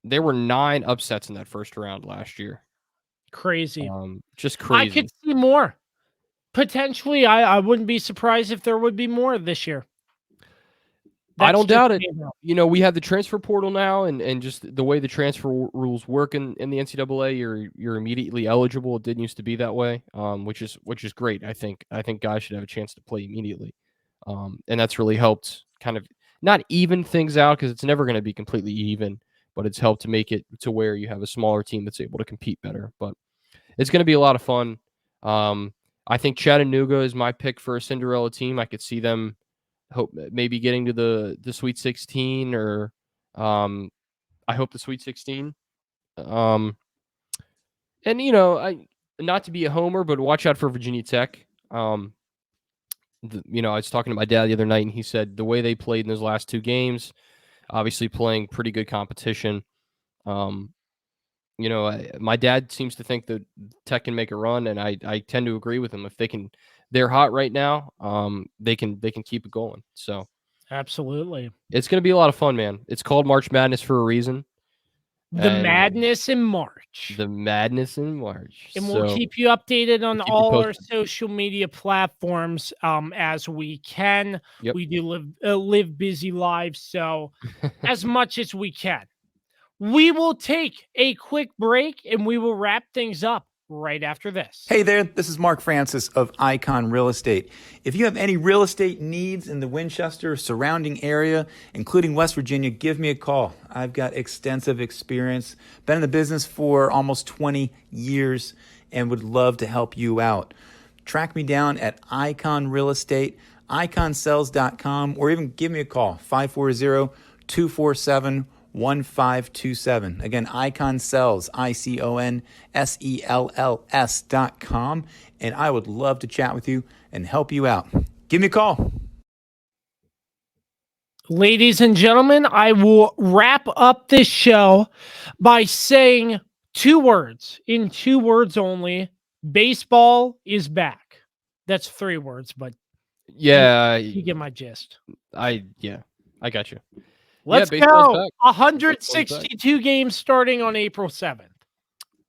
9 upsets in that first round last year. Crazy. Just I crazy. could see more. Potentially, I wouldn't be surprised if there would be more this year. I don't doubt it. me, though. We have the transfer portal now, and just the way the transfer rules work in the NCAA, you're immediately eligible. It didn't used to be that way, which is great. I think guys should have a chance to play immediately, and that's really helped kind of not even things out because it's never going to be completely even, but it's helped to make it to where you have a smaller team that's able to compete better. But it's going to be a lot of fun. I think Chattanooga is my pick for a Cinderella team. I could see them hope maybe getting to the Sweet 16 or I hope the Sweet 16. And I not to be a homer, but watch out for Virginia Tech. I was talking to my dad the other night, and he said the way they played in those last 2 games, obviously playing pretty good competition. My dad seems to think that Tech can make a run, and I tend to agree with him. If they're hot right now. They can keep it going. So Absolutely. it's going to be a lot of fun, man. It's called March Madness for a reason. The And madness in March. the madness in March. And we'll So keep you updated on we'll keep you all our posted. social media platforms as we can. Yep. We do live busy lives, so as much as we can. We will take a quick break and we will wrap things up right after this. Hey there, this is Mark Francis of Icon Real Estate. If you have any real estate needs in the Winchester surrounding area, including West Virginia, give me a call. I've got extensive experience, been in the business for almost 20 years, and would love to help you out. Track me down at Icon Real Estate. iconcells.com, or even give me a call, 540-247-1527. Again, Icon Cells, ICONSELLS.com, and I would love to chat with you and help you out. Give me a call. Ladies and gentlemen, I will wrap up this show by saying 2 words, in 2 words only. Baseball is back. That's 3 words, but Yeah, you get my gist. I got you. Let's baseball's go. back. 162 games starting on April 7th.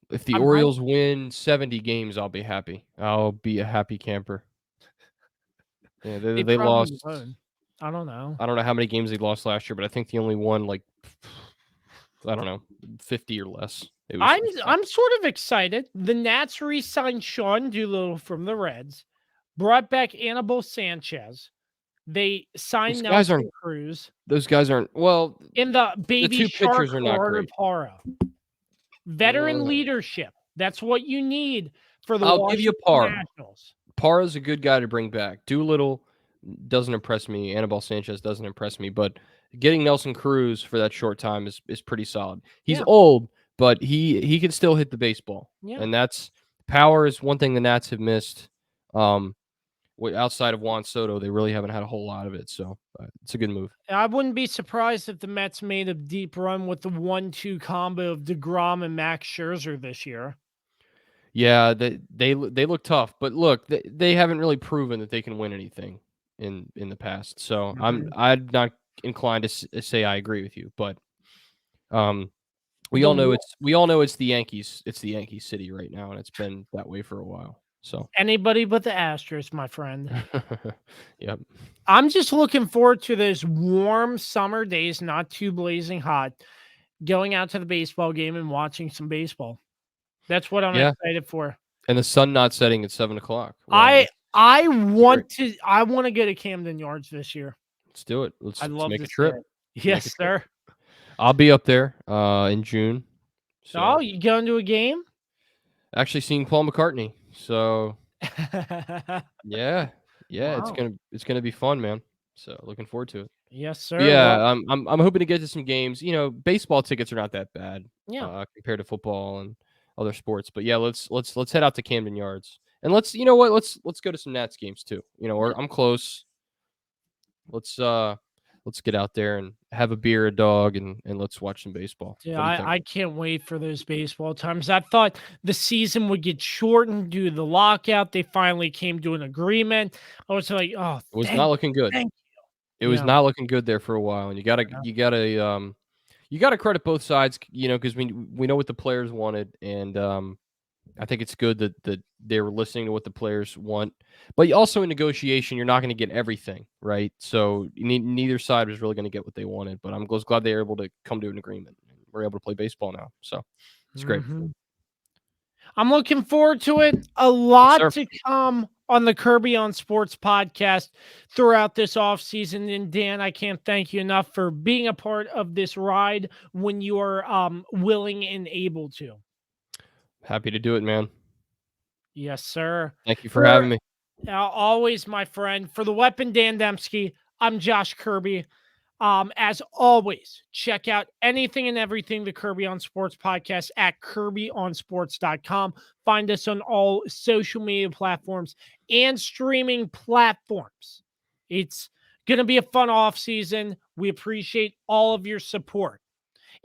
If the Orioles win 70 games, I'll be happy. I'll be a happy camper. Yeah, they lost. Won't. I don't know. I don't know how many games they lost last year, but I think they only won like, I don't know, 50 or less. I'm sort of excited. The Nats re-signed Sean Doolittle from the Reds, brought back Anibal Sanchez. They signed Nelson Cruz. Those guys aren't well. In the baby the 2 shark pitchers are not great. Parra. Veteran leadership. That's what you need for the I'll give you Parra. Nationals. Parra's a good guy to bring back. Doolittle doesn't impress me. Anibal Sanchez doesn't impress me, but getting Nelson Cruz for that short time is pretty solid. He's old, but he can still hit the baseball. Yeah. And that's power is one thing the Nats have missed. Outside of Juan Soto, they really haven't had a whole lot of it. So it's a good move. I wouldn't be surprised if the Mets made a deep run with the 1-2 combo of DeGrom and Max Scherzer this year. Yeah, they look tough, but look, they haven't really proven that they can win anything in the past. So I'm not inclined to say I agree with you, but we all know it's the Yankees. It's the Yankee City right now, and it's been that way for a while. So anybody but the Astros, my friend. Yep. I'm just looking forward to those warm summer days, not too blazing hot, going out to the baseball game and watching some baseball. That's what I'm excited for. And the sun not setting at 7:00. Well, I want to go to Camden Yards this year. Let's do it. Let's make a trip. Yes, sir. I'll be up there in June. So. Oh, you going to a game? Actually, seeing Paul McCartney. So yeah, wow. it's gonna be fun, man. So looking forward to it. Yes, sir. Yeah, I'm hoping to get to some games. You know, baseball tickets are not that bad. Yeah. Compared to football and other sports. But yeah, let's head out to Camden Yards and let's go to some Nats games too. You know, I'm close. Let's get out there and have a beer, a dog, and let's watch some baseball. Yeah, I can't wait for those baseball times. I thought the season would get shortened due to the lockout. They finally came to an agreement. I was like, oh, it was not looking good. Thank you. It was not looking good there for a while, and you gotta credit both sides, you know, because we know what the players wanted, and I think it's good that they were listening to what the players want. But also in negotiation, you're not going to get everything, right? So neither side was really going to get what they wanted. But I'm glad they were able to come to an agreement. We're able to play baseball now, so it's great. I'm looking forward to it. A lot to come on the Kirby on Sports podcast throughout this offseason. And Dan, I can't thank you enough for being a part of this ride when you are willing and able to. Happy to do it, man. Yes, sir. Thank you for having me. Always, my friend. For the weapon, Dan Demski, I'm Josh Kirby. As always, check out anything and everything the Kirby on Sports podcast at kirbyonsports.com. Find us on all social media platforms and streaming platforms. It's going to be a fun off season. We appreciate all of your support.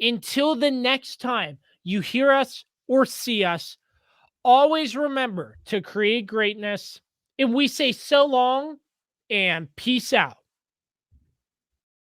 Until the next time you hear us or see us, always remember to create greatness. And we say so long and peace out.